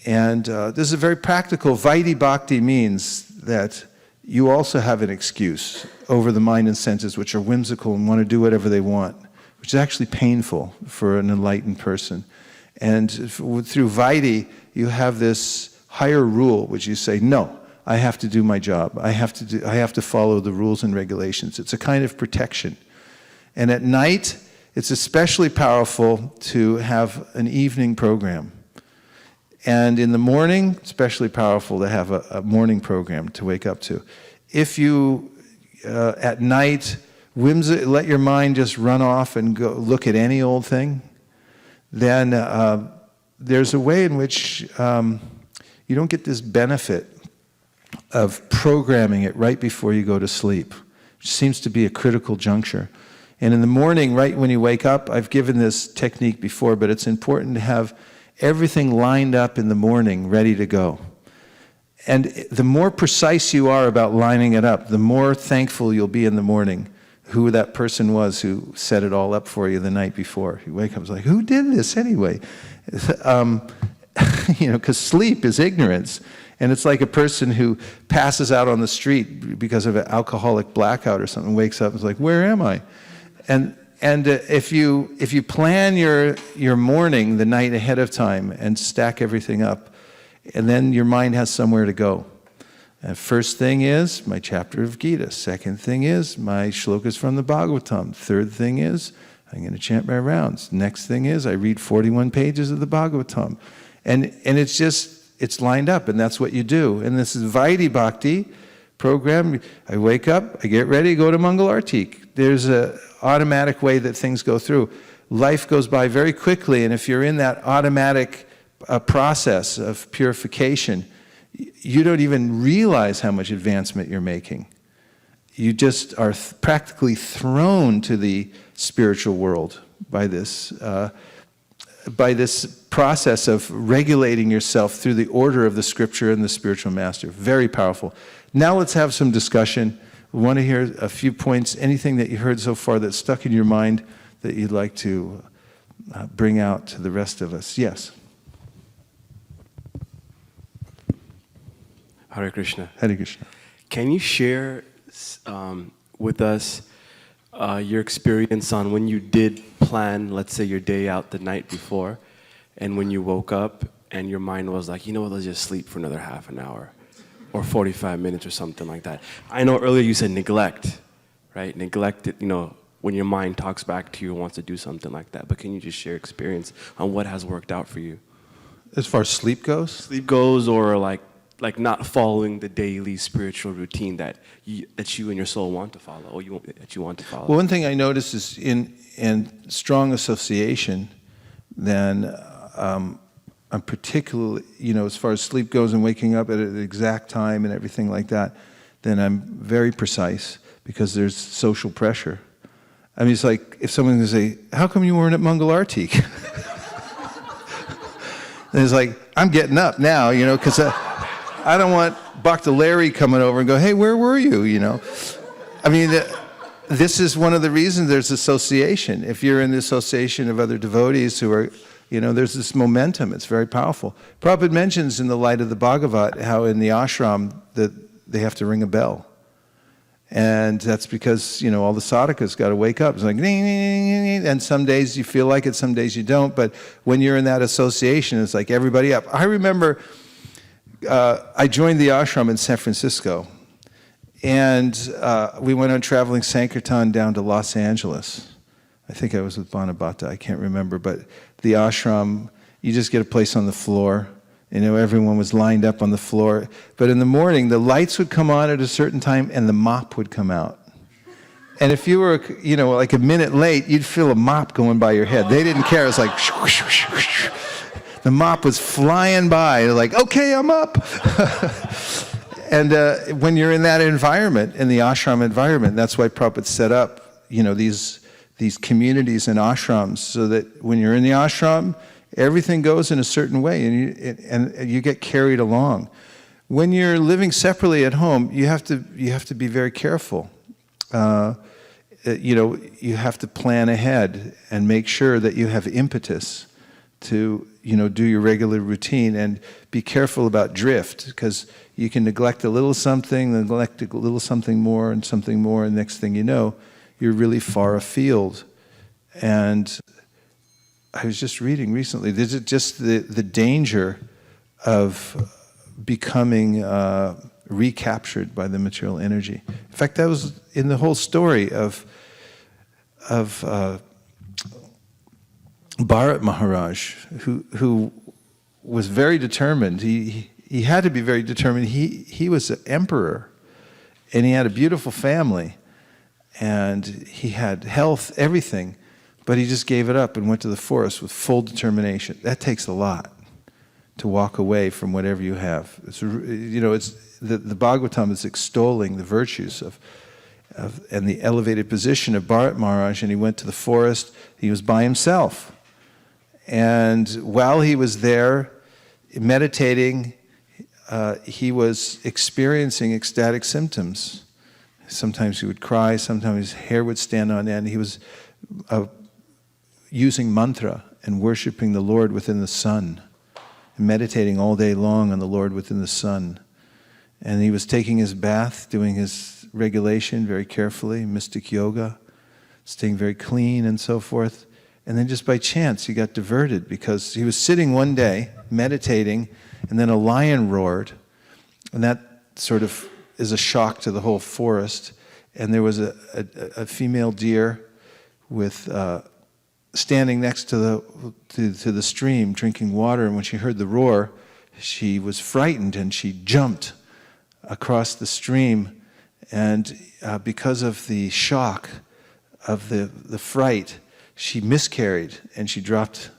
Speaker 1: And this is a very practical. Vaidhi Bhakti means that you also have an excuse over the mind and senses which are whimsical and want to do whatever they want, which is actually painful for an enlightened person. And through Vaidhi, you have this higher rule which you say, no, I have to do my job. I have to follow the rules and regulations. It's a kind of protection. And at night, it's especially powerful to have an evening program. And in the morning, especially powerful to have a morning program to wake up to. If you, at night, let your mind just run off and go look at any old thing, then there's a way in which you don't get this benefit of programming it right before you go to sleep, which seems to be a critical juncture. And in the morning, right when you wake up, I've given this technique before, but it's important to have everything lined up in the morning, ready to go. And the more precise you are about lining it up, the more thankful you'll be in the morning who that person was who set it all up for you the night before. You wake up, it's like, who did this anyway? Because sleep is ignorance. And it's like a person who passes out on the street because of an alcoholic blackout or something, wakes up and is like, where am I? And if you plan your morning the night ahead of time and stack everything up, and then your mind has somewhere to go. And first thing is my chapter of Gita. Second thing is my shlokas from the Bhagwatam. Third thing is I'm going to chant my rounds. Next thing is I read 41 pages of the Bhagwatam. And it's lined up, and that's what you do. And this is Vaidhi Bhakti program. I wake up, I get ready, go to Mangal Artik. There's an automatic way that things go through. Life goes by very quickly, and if you're in that automatic process of purification, you don't even realize how much advancement you're making. You just are practically thrown to the spiritual world by this process of regulating yourself through the order of the scripture and the spiritual master. Very powerful. Now let's have some discussion. We want to hear a few points, anything that you heard so far that's stuck in your mind that you'd like to bring out to the rest of us. Yes?
Speaker 3: Hare Krishna.
Speaker 1: Hare Krishna.
Speaker 3: Can you share with us your experience on when you did plan, let's say, your day out the night before, and when you woke up and your mind was like, you know what, let's just sleep for another half an hour or 45 minutes or something like that. I know earlier you said neglect, right? Neglect it, when your mind talks back to you and wants to do something like that. But can you just share experience on what has worked out for you?
Speaker 1: As far as sleep goes?
Speaker 3: Sleep goes, or like like not following the daily spiritual routine that you and your soul want to follow, or that you want to follow?
Speaker 1: Well, one thing I notice is in strong association, then I'm particularly, as far as sleep goes and waking up at the exact time and everything like that, then I'm very precise because there's social pressure. I mean, it's like if someone's going to say, how come you weren't at Mangal Arti? And it's like, I'm getting up now, because I don't want Bhakta Larry coming over and go, hey, where were you, I mean, this is one of the reasons there's association. If you're in the association of other devotees who are, there's this momentum. It's very powerful. Prabhupada mentions in the light of the Bhagavat how in the ashram that they have to ring a bell. And that's because, all the sadhakas got to wake up. It's like, ding, ding, ding, ding. And some days you feel like it, some days you don't. But when you're in that association, it's like everybody up. I remember I joined the ashram in San Francisco. And we went on traveling Sankirtan down to Los Angeles. I think I was with Bhanabhata, I can't remember. But the ashram, you just get a place on the floor. Everyone was lined up on the floor. But in the morning, the lights would come on at a certain time and the mop would come out. And if you were, like a minute late, you'd feel a mop going by your head. They didn't care. It was like, shoo, shoo, shoo. The mop was flying by. They're like, okay, I'm up. And when you're in that environment, in the ashram environment, that's why Prabhupada set up, these communities and ashrams, so that when you're in the ashram, everything goes in a certain way, and you get carried along. When you're living separately at home, you have to be very careful. You have to plan ahead and make sure that you have impetus to do your regular routine, and be careful about drift, because you can neglect a little something, neglect a little something more, and next thing you know, you're really far afield. And I was just reading recently, this is just the danger of becoming recaptured by the material energy. In fact, that was in the whole story of Bharata Maharaj, who was very determined. He had to be very determined. He was an emperor, and he had a beautiful family, and he had health, everything. But he just gave it up and went to the forest with full determination. That takes a lot, to walk away from whatever you have. It's the Bhagwatam is extolling the virtues of and the elevated position of Bharata Maharaj, and he went to the forest. He was by himself. And while he was there meditating, he was experiencing ecstatic symptoms. Sometimes he would cry, sometimes his hair would stand on end. He was using mantra and worshiping the Lord within the sun, and meditating all day long on the Lord within the sun. And he was taking his bath, doing his regulation very carefully, mystic yoga, staying very clean and so forth. And then just by chance he got diverted, because he was sitting one day meditating, and then a lion roared, and that sort of is a shock to the whole forest. And there was a female deer with standing next to the stream, drinking water. And when she heard the roar, she was frightened and she jumped across the stream. And because of the shock of the fright, she miscarried and she dropped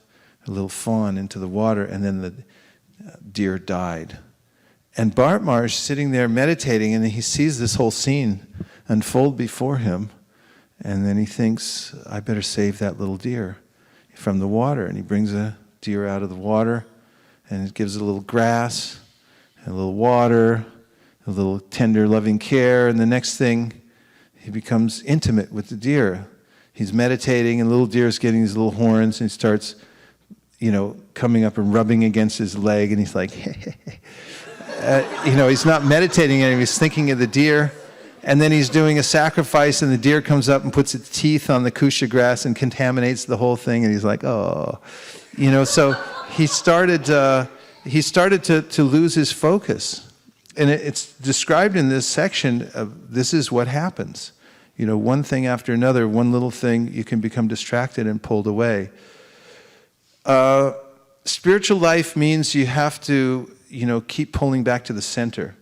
Speaker 1: a little fawn into the water, and then the deer died. And Bharata Maharaj is sitting there meditating, and he sees this whole scene unfold before him. And then he thinks, I better save that little deer from the water. And he brings a deer out of the water, and it gives it a little grass, and a little water, a little tender, loving care. And the next thing, he becomes intimate with the deer. He's meditating, and the little deer is getting these little horns, and he starts, coming up and rubbing against his leg, and he's like, he's not meditating anymore. He's thinking of the deer. And then he's doing a sacrifice, and the deer comes up and puts its teeth on the kusha grass and contaminates the whole thing. And he's like, oh, So he started to lose his focus, and it's described in this section of this is what happens. One thing after another, one little thing, you can become distracted and pulled away. Spiritual life means you have to keep pulling back to the center.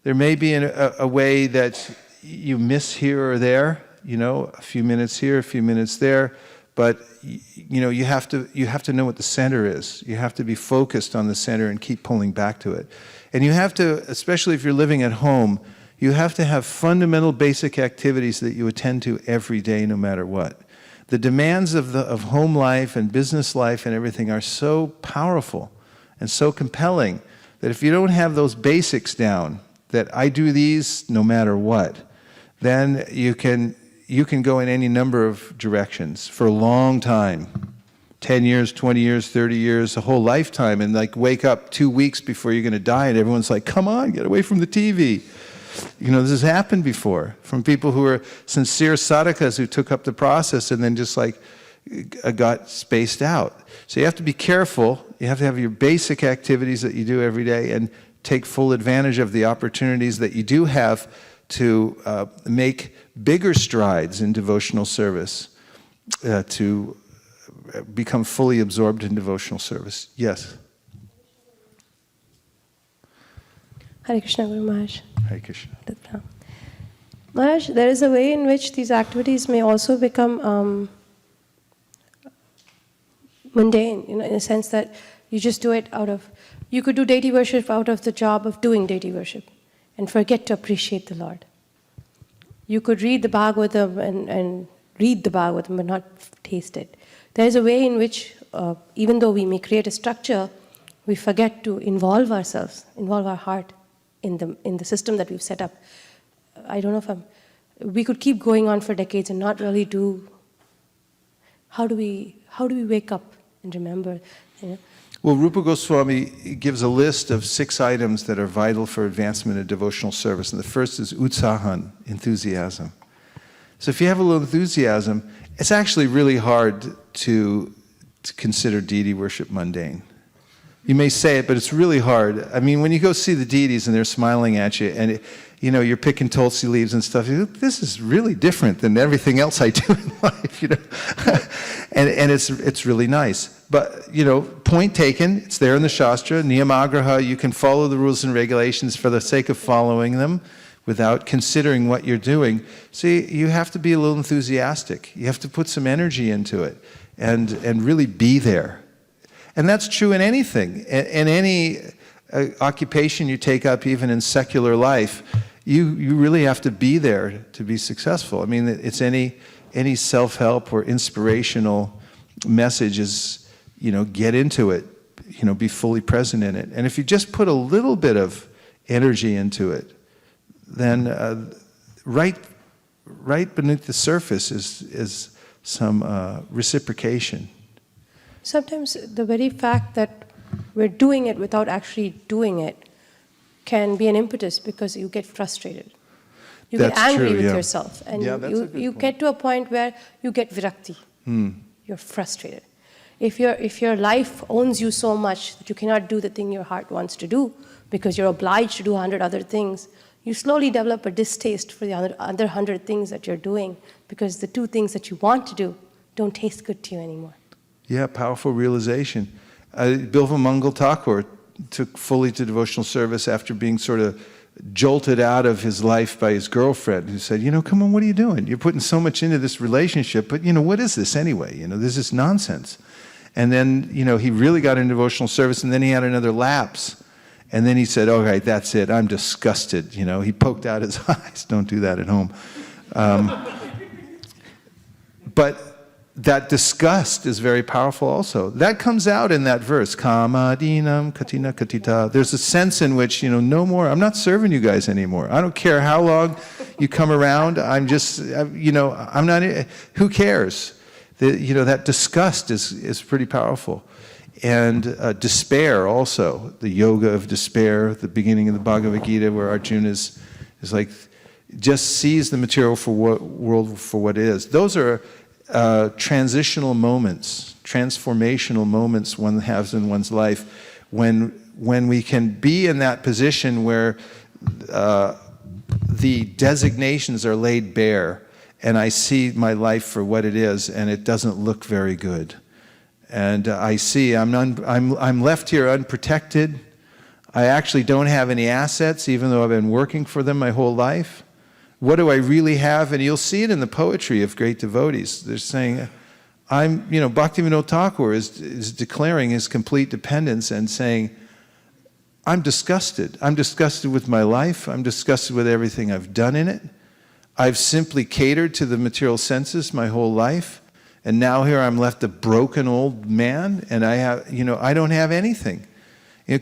Speaker 1: There may be a way that you miss here or there, a few minutes here, a few minutes there, but you have to know what the center is. You have to be focused on the center and keep pulling back to it. And you have to, especially if you're living at home, you have to have fundamental basic activities that you attend to every day, no matter what. The demands of home life and business life and everything are so powerful and so compelling that if you don't have those basics down, that I do these no matter what, then you can go in any number of directions for a long time. 10 years, 20 years, 30 years, a whole lifetime, and wake up 2 weeks before you're going to die, and everyone's like, come on, get away from the TV. This has happened before from people who are sincere sadhakas who took up the process and then just got spaced out. So you have to be careful. You have to have your basic activities that you do every day and take full advantage of the opportunities that you do have to make bigger strides in devotional service, to become fully absorbed in devotional service. Yes?
Speaker 4: Hare Krishna, Guru Maharaj.
Speaker 1: Hare Krishna.
Speaker 4: Maharaj, there is a way in which these activities may also become mundane, in a sense that you just do it you could do deity worship out of the job of doing deity worship and forget to appreciate the Lord. You could read the Bhagwatam and read the Bhagwatam but not taste it. There is a way in which, even though we may create a structure, we forget to involve ourselves, involve our heart in the system that we've set up. I don't know if we could keep going on for decades and not really do. How do we wake up and remember?
Speaker 1: Well, Rupa Goswami gives a list of 6 items that are vital for advancement of devotional service, and the first is utsahan, enthusiasm. So if you have a little enthusiasm, it's actually really hard to consider deity worship mundane. You may say it, but it's really hard. I mean, when you go see the deities and they're smiling at you, and you're picking tulsi leaves and stuff, this is really different than everything else I do in life, and it's really nice. But point taken, it's there in the Shastra, niyamagraha. You can follow the rules and regulations for the sake of following them, without considering what you're doing. See, you have to be a little enthusiastic. You have to put some energy into it, and really be there. And that's true in anything. In any occupation you take up, even in secular life, you really have to be there to be successful. I mean, it's any self-help or inspirational message is, get into it, be fully present in it. And if you just put a little bit of energy into it, then right beneath the surface is some reciprocation.
Speaker 4: Sometimes the very fact that we're doing it without actually doing it can be an impetus because you get frustrated. You get angry with yourself. And you get to a point where you get virakti. You're frustrated. If your life owns you so much that you cannot do the thing your heart wants to do because you're obliged to do 100 other things, you slowly develop a distaste for the other 100 things that you're doing because the 2 things that you want to do don't taste good to you anymore.
Speaker 1: Yeah, powerful realization. Bilva Mangal Thakur took fully to devotional service after being sort of jolted out of his life by his girlfriend, who said, come on, what are you doing? You're putting so much into this relationship, but what is this anyway? This is nonsense. And then, he really got into devotional service, and then he had another lapse. And then he said, all right, that's it, I'm disgusted. He poked out his eyes. Don't do that at home. But that disgust is very powerful also. That comes out in that verse, kama dinam katina katita. There's a sense in which, no more, I'm not serving you guys anymore. I don't care how long you come around, I'm just, I'm not, who cares? That disgust is pretty powerful. And despair also, the yoga of despair, the beginning of the Bhagavad Gita, where Arjuna is like, just sees the material world for what it is. Those are transitional moments, transformational moments one has in one's life, when we can be in that position where the designations are laid bare, and I see my life for what it is, and it doesn't look very good. And I see I'm left here unprotected. I actually don't have any assets, even though I've been working for them my whole life. What do I really have? And you'll see it in the poetry of great devotees. They're saying, Bhaktivinoda Thakur is declaring his complete dependence and saying, I'm disgusted. I'm disgusted with my life. I'm disgusted with everything I've done in it. I've simply catered to the material senses my whole life. And now here I'm left a broken old man, and I don't have anything.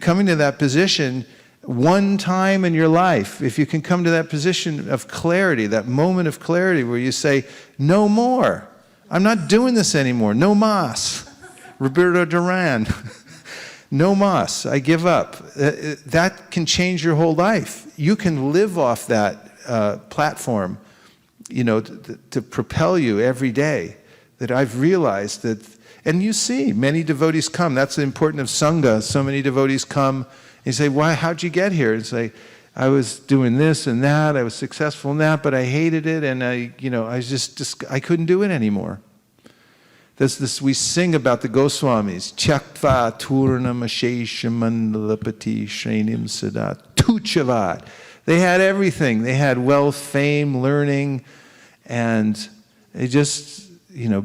Speaker 1: Coming to that position, one time in your life, if you can come to that position of clarity, that moment of clarity where you say, no more. I'm not doing this anymore. No mas. Roberto Duran. No mas. I give up. That can change your whole life. You can live off that platform, to propel you every day. That I've realized that, and you see, many devotees come. That's the importance of Sangha. So many devotees come and you say, why, how'd you get here? And say, I was doing this and that, I was successful in that, but I hated it, and I couldn't do it anymore. We sing about the Goswamis. Tyaktva turnam ashesham mandalapati shrenim sadat tuchavat. They had everything. They had wealth, fame, learning, and they just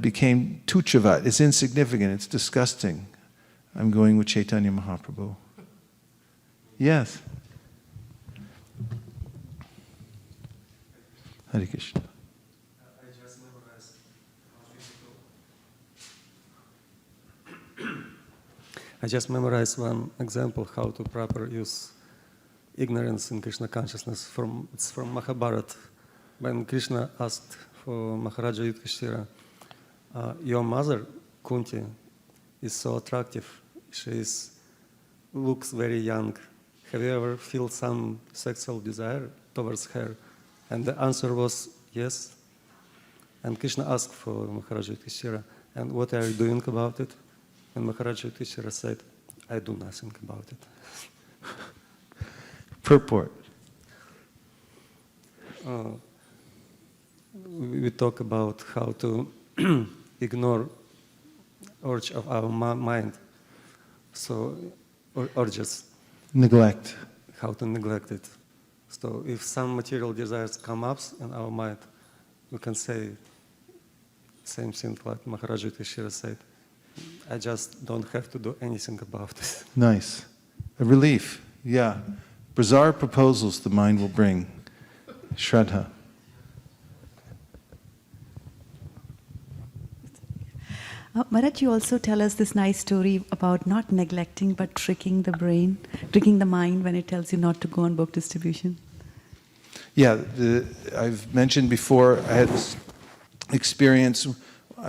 Speaker 1: became tuchavat. It's insignificant. It's disgusting. I'm going with Chaitanya Mahaprabhu. Yes. Hare Krishna.
Speaker 5: I just memorized one example how to proper use ignorance in Krishna consciousness. It's from Mahabharata. When Krishna asked for Maharaja Yudhishthira, your mother, Kunti, is so attractive. She looks very young. Have you ever felt some sexual desire towards her? And the answer was yes. And Krishna asked for Maharaja Yudhishthira, and what are you doing about it? And Maharaja Yudhishthira said, I do nothing about it.
Speaker 1: Purport.
Speaker 5: We talk about how to ignore urge of our mind. So, or just
Speaker 1: Neglect.
Speaker 5: how to neglect it. So if some material desires come up in our mind, we can say same thing like Maharaja Yudhishthira said. I just don't have to do anything about it.
Speaker 1: Nice. A relief. Yeah. Bizarre proposals the mind will bring. Shraddha.
Speaker 2: Maharaj, you also tell us this nice story about not neglecting but tricking the brain, tricking the mind when it tells you not to go on book distribution.
Speaker 1: Yeah, I've mentioned before, I had this experience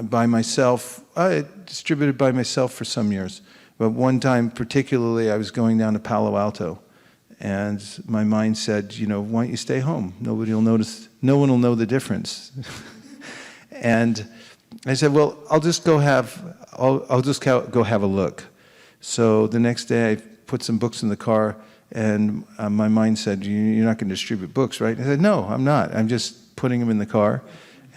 Speaker 1: by myself. I distributed by myself for some years. But one time particularly, I was going down to Palo Alto. And my mind said, why don't you stay home? Nobody will notice. No one will know the difference. And I said, well, I'll just go have a look. So the next day I put some books in the car, and my mind said, you're not going to distribute books, right? And I said, no, I'm not. I'm just putting them in the car.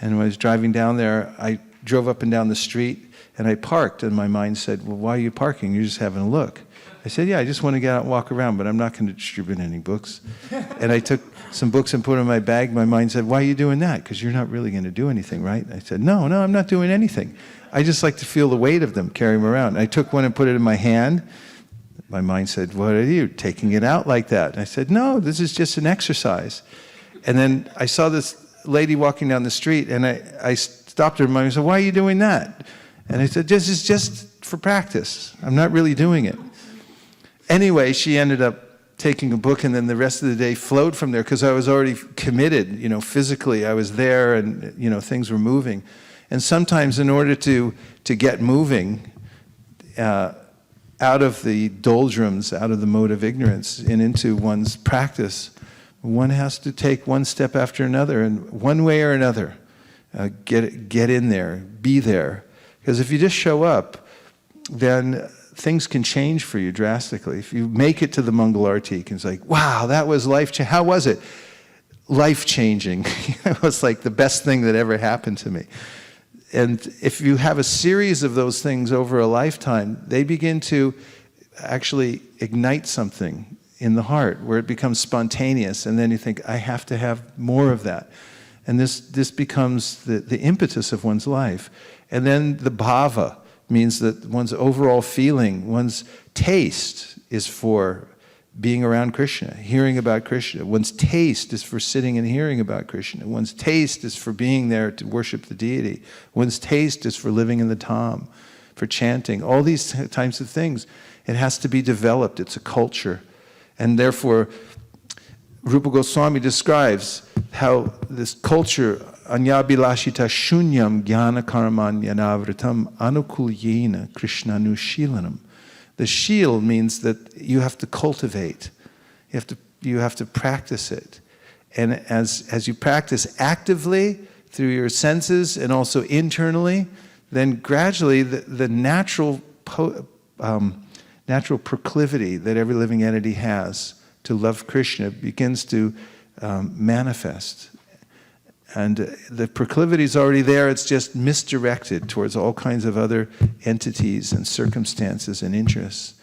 Speaker 1: And when I was driving down there, I drove up and down the street, and I parked, and my mind said, well, why are you parking? You're just having a look. I said, yeah, I just want to get out and walk around, but I'm not going to distribute any books. And I took some books and put them in my bag. My mind said, why are you doing that? Because you're not really going to do anything, right? I said, no, I'm not doing anything. I just like to feel the weight of them, carry them around. I took one and put it in my hand. My mind said, what are you, taking it out like that? And I said, no, this is just an exercise. And then I saw this lady walking down the street, and I stopped her, and I said, why are you doing that? And I said, this is just for practice. I'm not really doing it. Anyway, she ended up taking a book, and then the rest of the day flowed from there because I was already committed, physically. I was there, and, things were moving. And sometimes in order to get moving out of the doldrums, out of the mode of ignorance, and into one's practice, one has to take one step after another, and one way or another, get in there, be there. Because if you just show up, then things can change for you drastically. If you make it to the Mangal Arati, it's like, wow, that was life-changing. How was it? Life-changing. It was like the best thing that ever happened to me. And if you have a series of those things over a lifetime, they begin to actually ignite something in the heart, where it becomes spontaneous, and then you think, I have to have more of that. And this becomes the impetus of one's life. And then the bhava means that one's overall feeling, one's taste is for being around Krishna, hearing about Krishna. One's taste is for sitting and hearing about Krishna. One's taste is for being there to worship the deity. One's taste is for living in the Dham, for chanting. All these types of things, it has to be developed. It's a culture. And therefore, Rupa Goswami describes how this culture, anyabhilashita shunyam jnana karmanyanavritam anukulyena krishnanushilanam. The shil means that you have to cultivate. You have to practice it. And as you practice actively through your senses and also internally, then gradually the natural proclivity that every living entity has to love Krishna begins to manifest. And the proclivity is already there, it's just misdirected towards all kinds of other entities and circumstances and interests.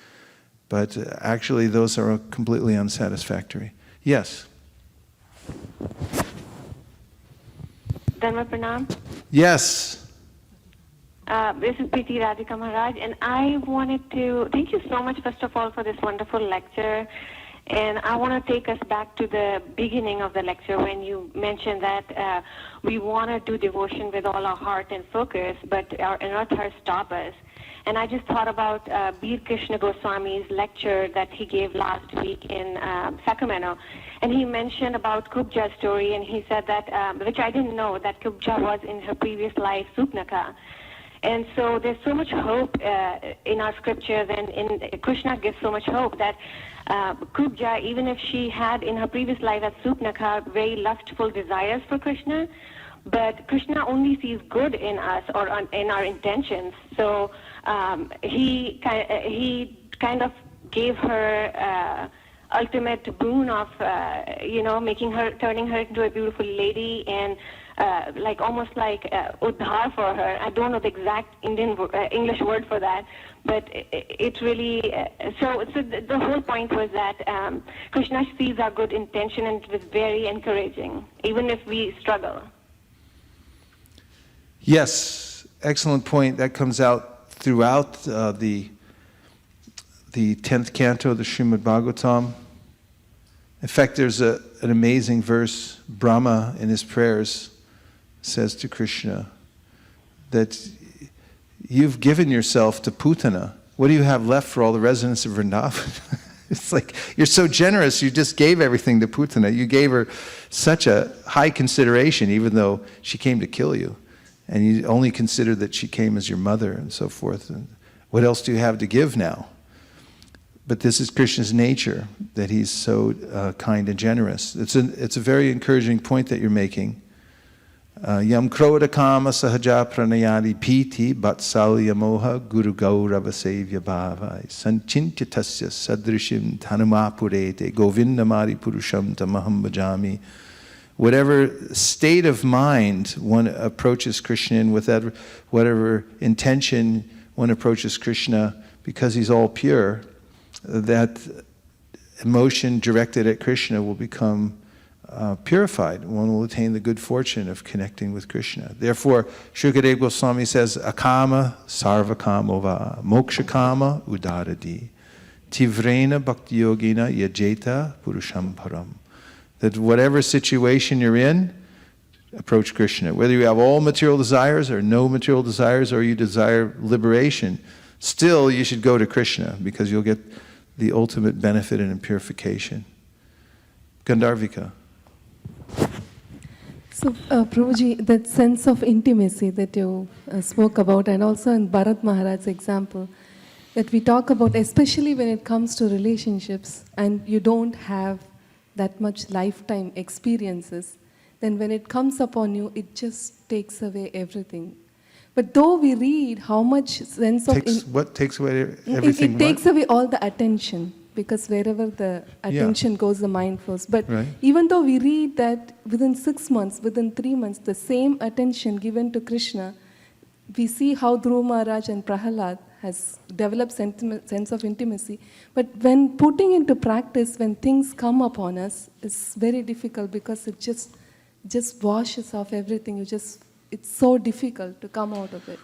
Speaker 1: But actually those are completely unsatisfactory. Yes?
Speaker 6: Dharma Pranam.
Speaker 1: Yes.
Speaker 6: This is Priti Radhika Maharaj, and I wanted to thank you so much, first of all, for this wonderful lecture. And I want to take us back to the beginning of the lecture when you mentioned that we want to do devotion with all our heart and focus, but our anarthas stop us. And I just thought about Bir Krishna Goswami's lecture that he gave last week in Sacramento. And he mentioned about Kubja's story, and he said that, which I didn't know, that Kubja was in her previous life Supnaka. And so there's so much hope in our scriptures, and in Krishna gives so much hope that Kubja, even if she had in her previous life as Supnaka very lustful desires for Krishna, but Krishna only sees good in us or in our intentions. So he kind of gave her ultimate boon of turning her into a beautiful lady, and almost like uddhar for her. I don't know the exact English word for that, but it really, so the whole point was that Krishna sees our good intention, and it was very encouraging, even if we struggle.
Speaker 1: Yes, excellent point. That comes out throughout the 10th canto of the Srimad Bhagwatam. In fact, there's an amazing verse. Brahma, in his prayers, says to Krishna that you've given yourself to Putana. What do you have left for all the residents of Vnav? It's like, you're so generous, you just gave everything to Putana. You gave her such a high consideration, even though she came to kill you. And you only considered that she came as your mother and so forth. And what else do you have to give now? But this is Krishna's nature, that he's so kind and generous. It's a very encouraging point that you're making. Yam krodha kama sahaja pranayadi piti vatsalya moha guru gaurava sevya bhavai sanchintya tasya sadrishim tanumapurete govindamari purusham tamaham bhajami. Whatever state of mind one approaches Krishna in, with whatever intention one approaches Krishna, because he's all pure, that emotion directed at Krishna will become purified. One will attain the good fortune of connecting with Krishna. Therefore, Shukadeva Goswami says, akama sarvakamova mokshakama udaradi tivrena bhakti yogina yajeta purusham param. That whatever situation you're in, approach Krishna. Whether you have all material desires or no material desires, or you desire liberation, still you should go to Krishna, because you'll get the ultimate benefit and purification. Gandharvika.
Speaker 7: So, Prabhuji, that sense of intimacy that you spoke about, and also in Bharata Maharaj's example, that we talk about, especially when it comes to relationships, and you don't have that much lifetime experiences, then when it comes upon you, it just takes away everything. But though we read how much sense of...
Speaker 1: What takes away everything?
Speaker 7: It takes away all the attention, because wherever the attention goes, the mind flows. But even though we read that within 6 months, within 3 months, the same attention given to Krishna, we see how Dhruva Maharaj and Prahalad has developed sense of intimacy. But when putting into practice, when things come upon us, it's very difficult because it just washes off everything. It's so difficult to come out of it.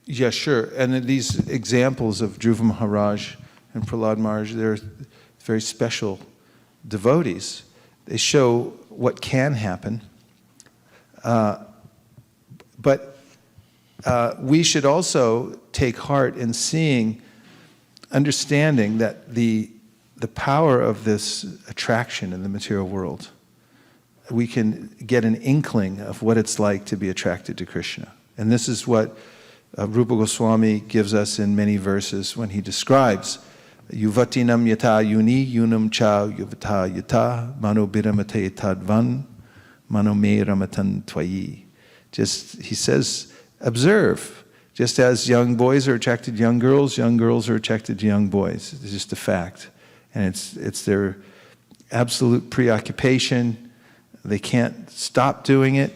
Speaker 1: Yeah, sure. And these examples of Dhruva Maharaj and Prahlad Maharaj, they're very special devotees. They show what can happen. But we should also take heart in seeing, understanding that the power of this attraction in the material world, we can get an inkling of what it's like to be attracted to Krishna. And this is what Rupa Goswami gives us in many verses when he describes Yuvatinam yata yuni yunam cha yuvata yata mano biramate tadvan mano me ramatan twayi. Just, he says, observe. Just as young boys are attracted to young girls are attracted to young boys. It's just a fact. And it's their absolute preoccupation. They can't stop doing it,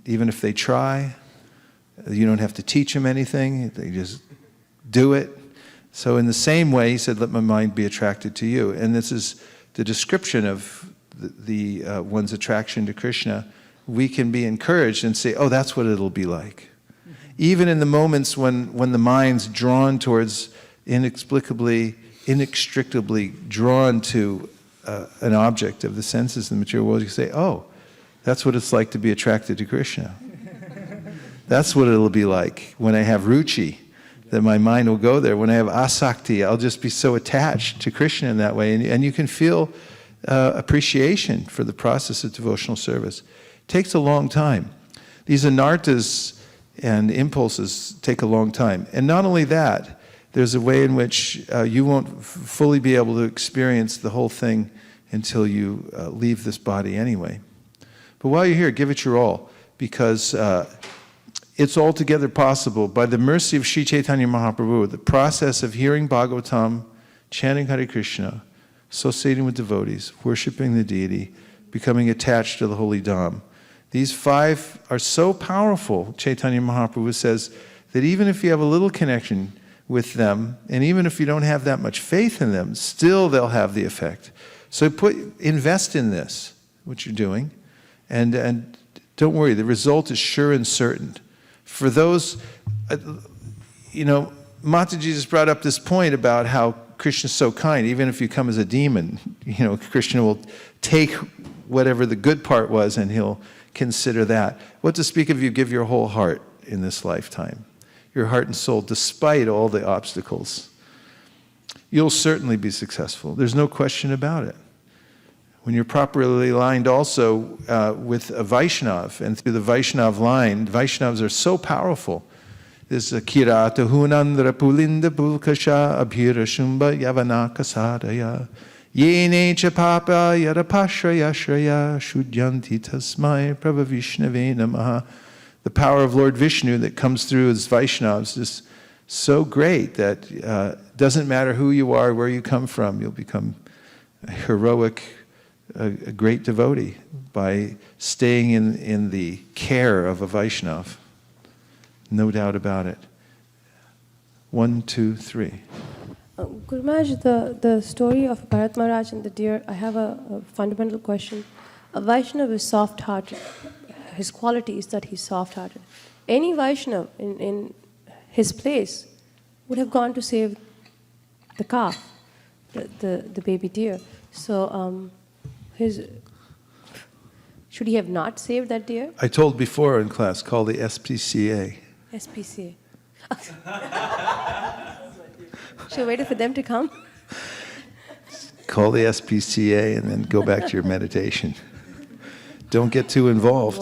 Speaker 1: even if they try. You don't have to teach them anything. They just do it. So in the same way, he said, let my mind be attracted to you. And this is the description of the one's attraction to Krishna. We can be encouraged and say, oh, that's what it'll be like. Even in the moments when the mind's drawn towards, inextricably drawn to an object of the senses in the material world, you say, oh, that's what it's like to be attracted to Krishna. That's what it'll be like when I have ruchi, that my mind will go there. When I have asakti, I'll just be so attached to Krishna in that way. And you can feel appreciation for the process of devotional service. It takes a long time. These anartas and impulses take a long time. And not only that, there's a way in which you won't fully be able to experience the whole thing until you leave this body anyway. But while you're here, give it your all, because it's altogether possible. By the mercy of Sri Chaitanya Mahaprabhu, the process of hearing Bhagwatam, chanting Hare Krishna, associating with devotees, worshiping the deity, becoming attached to the holy Dham. These 5 are so powerful, Chaitanya Mahaprabhu says, that even if you have a little connection with them, and even if you don't have that much faith in them, still they'll have the effect. So invest in this, what you're doing, and don't worry, the result is sure and certain. For those, Mataji just brought up this point about how Krishna's so kind. Even if you come as a demon, Krishna will take whatever the good part was and he'll consider that. What to speak of you give your whole heart in this lifetime, your heart and soul, despite all the obstacles. You'll certainly be successful. There's no question about it. When you're properly aligned also with a Vaishnav, and through the Vaishnav line, Vaishnavas are so powerful. There's a Kirata Hunandra Pulinda Pulkasha Abhira Shumba Yavanaka Sadaya Yene Chapapa Yarapashraya Shraya Shudyanti Tasmai Prabhavishnave Namaha. The power of Lord Vishnu that comes through as Vaishnavas is so great that doesn't matter who you are, where you come from, you'll become a heroic, a great devotee by staying in the care of a Vaishnav. No doubt about it. 1, 2, 3.
Speaker 4: Guru Maharaj, the story of Bharata Maharaj and the deer, I have a fundamental question. A Vaishnav is soft-hearted. His quality is that he's soft-hearted. Any Vaishnav in his place would have gone to save the calf, the baby deer. So should he have not saved that deer?
Speaker 1: I told before in class, call the SPCA.
Speaker 4: SPCA. Should I wait for them to come?
Speaker 1: Call the SPCA and then go back to your meditation. Don't get too involved.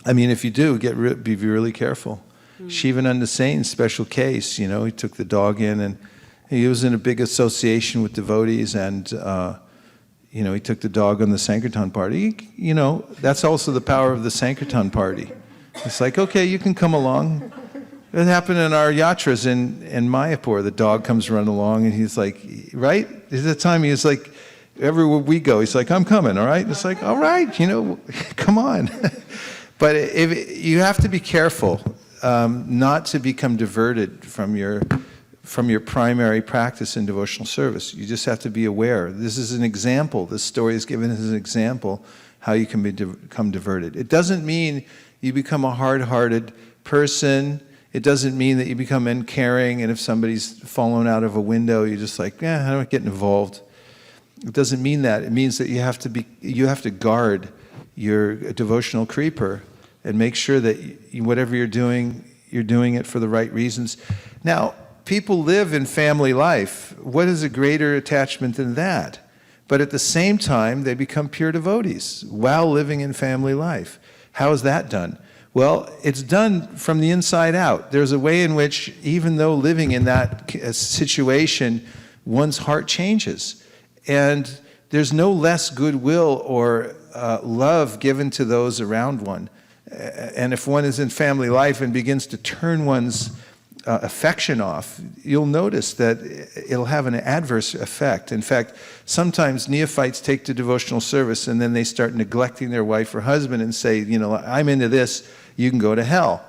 Speaker 1: I mean, if you do, be really careful. Shivananda Sain's special case, he took the dog in, and he was in a big association with devotees, and he took the dog on the Sankirtan party. That's also the power of the Sankirtan party. It's like, okay, you can come along. It happened in our yatras in Mayapur. The dog comes running along, and he's like, right? At the time, he was like, everywhere we go, he's like, I'm coming, all right? And it's like, all right, come on. But you have to be careful. not to become diverted from your primary practice in devotional service. You just have to be aware. This is an example. This story is given as an example how you can become diverted. It doesn't mean you become a hard-hearted person. It doesn't mean that you become uncaring, and if somebody's fallen out of a window, you're just like, I don't get involved. It doesn't mean that. It means that you have to guard your devotional creeper and make sure that whatever you're doing it for the right reasons. Now, people live in family life. What is a greater attachment than that? But at the same time, they become pure devotees while living in family life. How is that done? Well, it's done from the inside out. There's a way in which, even though living in that situation, one's heart changes. And there's no less goodwill or love given to those around one. And if one is in family life and begins to turn one's affection off, you'll notice that it'll have an adverse effect. In fact, sometimes neophytes take to devotional service and then they start neglecting their wife or husband and say, I'm into this, you can go to hell.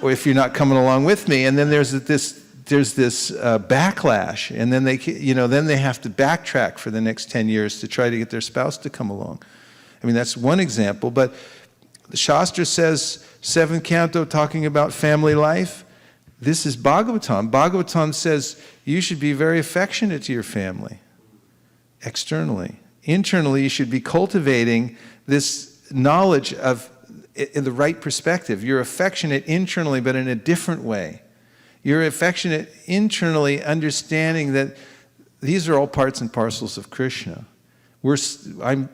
Speaker 1: Or if you're not coming along with me, and then there's this backlash, and then they have to backtrack for the next 10 years to try to get their spouse to come along. I mean, that's one example, but the Shastra says, 7th canto, talking about family life. This is Bhagwatam. Bhagwatam says you should be very affectionate to your family, externally. Internally, you should be cultivating this knowledge of in the right perspective. You're affectionate internally, but in a different way. You're affectionate internally, understanding that these are all parts and parcels of Krishna. I'm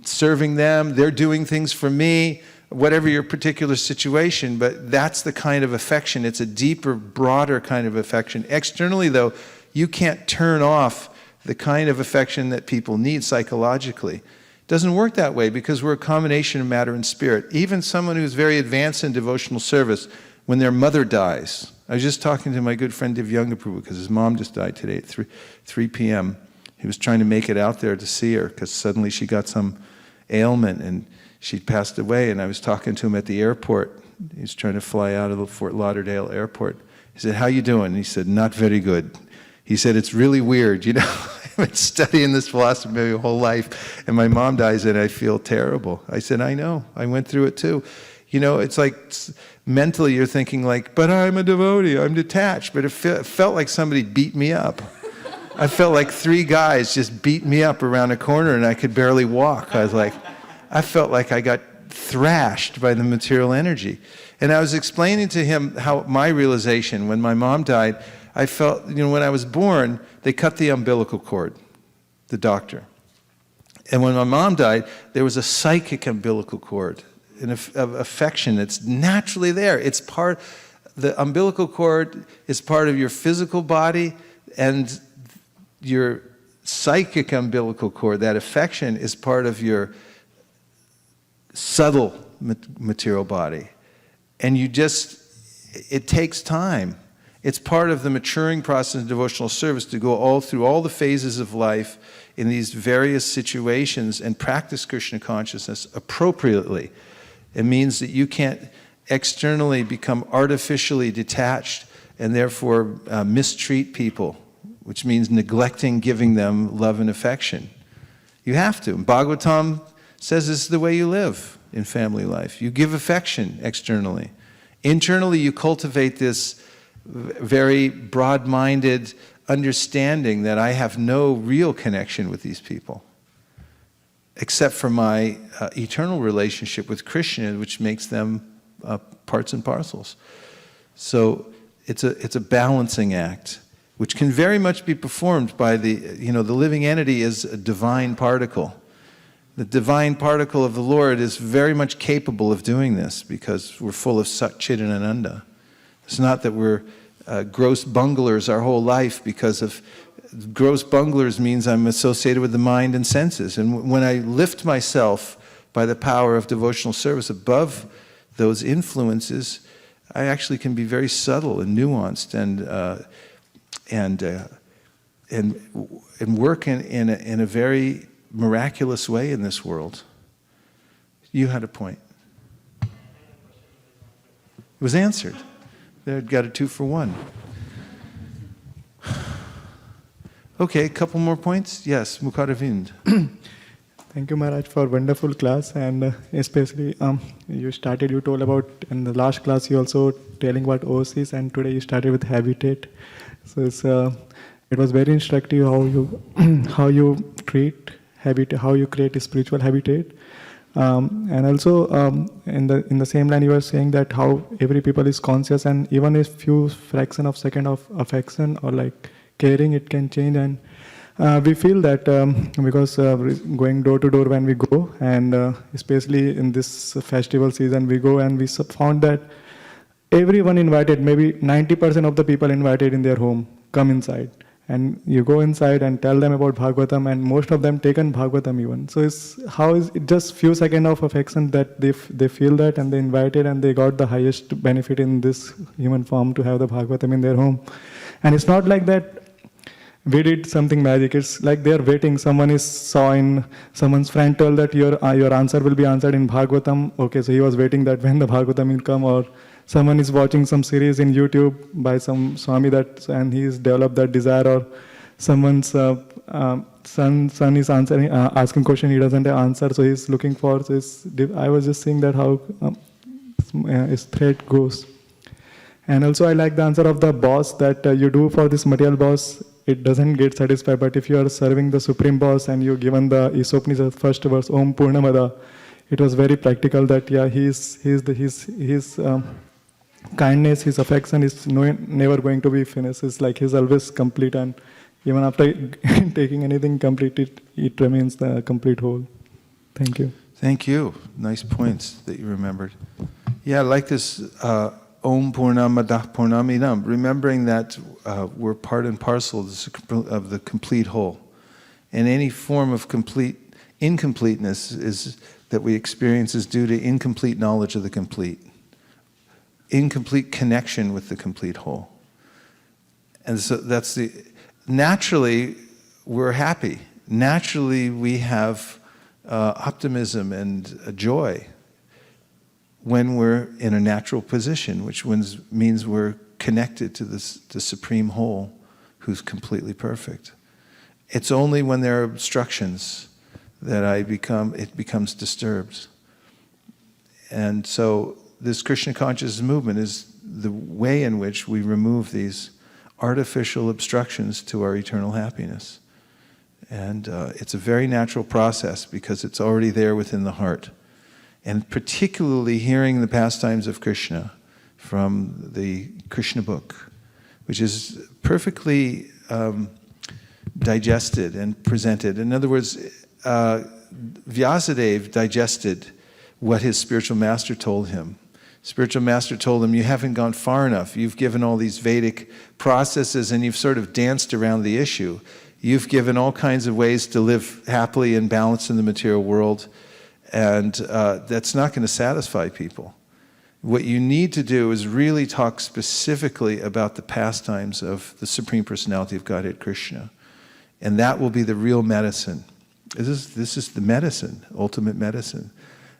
Speaker 1: serving them, they're doing things for me, whatever your particular situation, but that's the kind of affection. It's a deeper, broader kind of affection. Externally, though, you can't turn off the kind of affection that people need psychologically. It doesn't work that way because we're a combination of matter and spirit. Even someone who's very advanced in devotional service, when their mother dies, I was just talking to my good friend Divyanga Prabhu because his mom just died today at 3 p.m. He was trying to make it out there to see her because suddenly she got some ailment and she'd passed away, and I was talking to him at the airport. He was trying to fly out of the Fort Lauderdale airport. He said, "How you doing?" And he said, "Not very good." He said, "It's really weird, I've been studying this philosophy my whole life, and my mom dies and I feel terrible." I said, "I know, I went through it too." It's like mentally you're thinking like, "But I'm a devotee, I'm detached," but it felt like somebody beat me up. I felt like 3 guys just beat me up around a corner and I could barely walk. I felt like I got thrashed by the material energy. And I was explaining to him how my realization, when my mom died, I felt, when I was born, they cut the umbilical cord, the doctor. And when my mom died, there was a psychic umbilical cord, of affection that's naturally there. The umbilical cord is part of your physical body, and your psychic umbilical cord, that affection, is part of your subtle material body. And it takes time. It's part of the maturing process of devotional service to go through all the phases of life in these various situations and practice Krishna consciousness appropriately. It means that you can't externally become artificially detached and therefore mistreat people, which means neglecting giving them love and affection. You have to. Bhagwatam says this is the way you live in family life. You give affection externally. Internally, you cultivate this very broad-minded understanding that I have no real connection with these people, except for my eternal relationship with Krishna, which makes them parts and parcels. So it's a balancing act, which can very much be performed by the living entity is a divine particle. The divine particle of the Lord is very much capable of doing this because we're full of Sat Chit and Ananda. It's not that we're gross bunglers our whole life, because of gross bunglers means I'm associated with the mind and senses. And when I lift myself by the power of devotional service above those influences, I actually can be very subtle and nuanced and work in a very miraculous way in this world. You had a point. It was answered. They got a 2 for 1. Okay, a couple more points? Yes, Mukaravind.
Speaker 8: Thank you, Maharaj, for wonderful class, and especially you told about in the last class you also telling about OCs, and today you started with habitat. So it was very instructive how you how you treat habitat, how you create a spiritual habitat, and also in the same line you were saying that how every people is conscious, and even a few fraction of second of affection or like caring, it can change. And we feel that because going door to door when we go, and especially in this festival season we go, and we found that everyone invited, maybe 90% of the people invited in their home, come inside. And you go inside and tell them about Bhagwatam, and most of them taken Bhagwatam even. So how is it just few seconds of affection that they feel that, and they invited, and they got the highest benefit in this human form to have the Bhagwatam in their home. And it's not like that we did something magic. It's like they are waiting. Someone's friend told that your answer will be answered in Bhagwatam. Okay, so he was waiting that when the Bhagwatam will come, or someone is watching some series in YouTube by some Swami and he's developed that desire, or someone's son is asking question, he doesn't answer, so he's looking for. So I was just seeing that how his thread goes. And also I like the answer of the boss that you do for this material boss. It doesn't get satisfied, but if you are serving the Supreme Boss and you given the Isopanishad first verse, Om Purnamada, it was very practical that his kindness, his affection is never going to be finished. It's like he's always complete, and even after taking anything complete, it remains the complete whole. Thank you.
Speaker 1: Thank you. Nice points that you remembered. Yeah, I like this Om Purnamadah Purnamidam, remembering that we're part and parcel of the complete whole. And any form of incompleteness that we experience is due to incomplete knowledge of the complete, incomplete connection with the complete whole. And so naturally, we're happy. Naturally, we have optimism and joy when we're in a natural position, which means we're connected to the Supreme Whole, who's completely perfect. It's only when there are obstructions that it becomes disturbed. And so this Krishna consciousness movement is the way in which we remove these artificial obstructions to our eternal happiness. And it's a very natural process because it's already there within the heart. And particularly hearing the pastimes of Krishna from the Krishna book, which is perfectly digested and presented. In other words, Vyasadeva digested what his spiritual master told him. Spiritual master told him, you haven't gone far enough. You've given all these Vedic processes and you've sort of danced around the issue. You've given all kinds of ways to live happily and balanced in the material world. And that's not going to satisfy people. What you need to do is really talk specifically about the pastimes of the Supreme Personality of Godhead, Krishna. And that will be the real medicine. This is the medicine, ultimate medicine.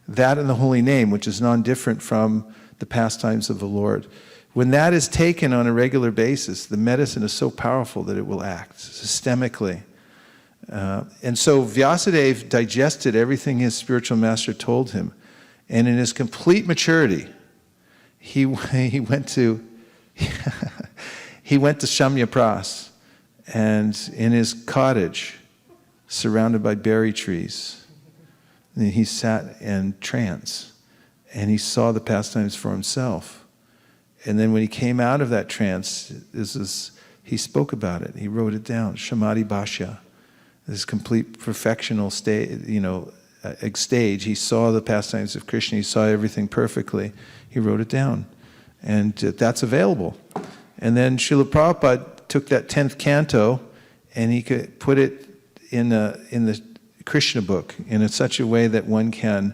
Speaker 1: That and the holy name, which is non-different from the pastimes of the Lord. When that is taken on a regular basis, the medicine is so powerful that it will act systemically. And so Vyasadeva digested everything his spiritual master told him. And in his complete maturity, he went to Shamyapras, and in his cottage, surrounded by berry trees, he sat in trance, and he saw the pastimes for himself. And then when he came out of that trance, he spoke about it. He wrote it down, Shamadhi Bhashya. This complete perfectional stage. He saw the pastimes of Krishna. He saw everything perfectly. He wrote it down. And that's available. And then Srila Prabhupada took that 10th canto and he could put it in the Krishna book in such a way that one can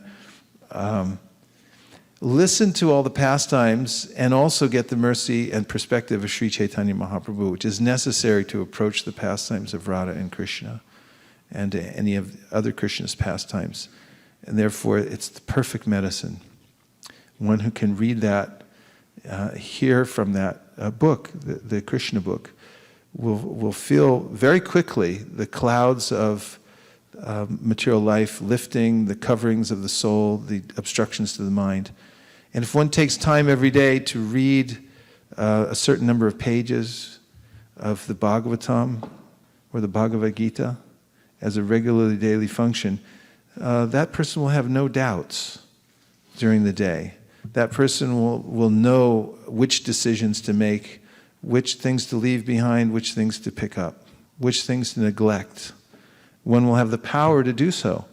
Speaker 1: listen to all the pastimes and also get the mercy and perspective of Sri Chaitanya Mahaprabhu, which is necessary to approach the pastimes of Radha and Krishna and any of other Krishna's pastimes. And therefore, it's the perfect medicine. One who can read that hear from that book, the Krishna book, will feel very quickly the clouds of material life lifting, the coverings of the soul, the obstructions to the mind. And if one takes time every day to read a certain number of pages of the Bhagwatam or the Bhagavad Gita as a regularly daily function, that person will have no doubts during the day. That person will know which decisions to make, which things to leave behind, which things to pick up, which things to neglect. One will have the power to do so.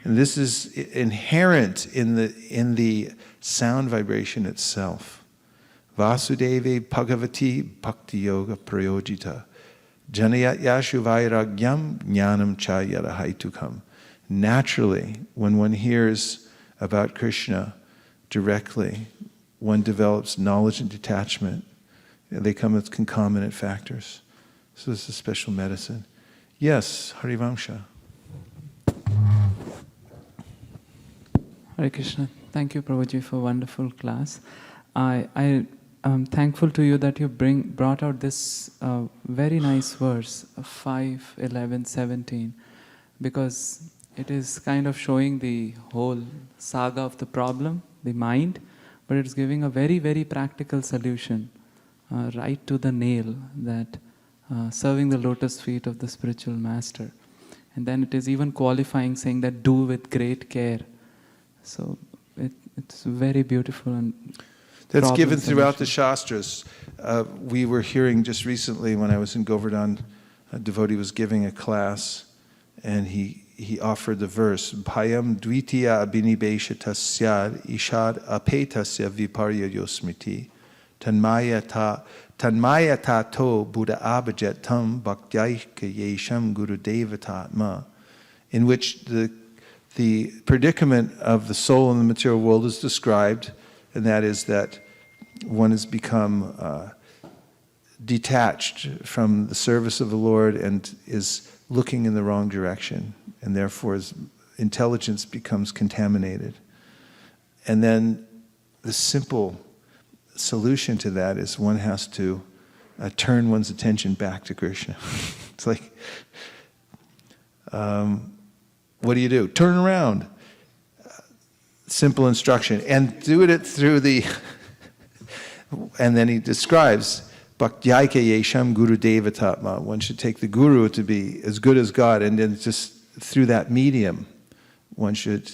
Speaker 1: And this is inherent in the sound vibration itself. Vasudeve Bhagavati Bhakti Yoga Prayojita Janayat Yashu Vairagyam Jnanam Chayara Haitukam. Naturally, when one hears about Krishna directly, one develops knowledge and detachment. They come as concomitant factors. So this is a special medicine. Yes, Harivamsha.
Speaker 9: Hare Krishna. Thank you, Prabhuji, for a wonderful class. I am thankful to you that you brought out this very nice verse, 5, 11, 17, because it is kind of showing the whole saga of the problem, the mind, but it's giving a very, very practical solution, right to the nail, that serving the lotus feet of the spiritual master. And then it is even qualifying, saying that do with great care. So it's very beautiful. And
Speaker 1: that's given throughout the Shastras. We were hearing just recently when I was in Govardhan, a devotee was giving a class, and he offered the verse, Bhayam dvitiya abhinibeshata syad ishad apetasya viparya yosmriti tanmaya to buddha abhajat tam bhaktyayika yesham guru devatatma, in which the predicament of the soul in the material world is described, and that is that one has become detached from the service of the Lord and is looking in the wrong direction, and therefore his intelligence becomes contaminated. And then the simple solution to that is one has to turn one's attention back to Krishna. It's like, what do you do? Turn around. Simple instruction. And do it through the... And then he describes, Bhaktyayika yesham guru devatatma. One should take the guru to be as good as God, and then just through that medium, one should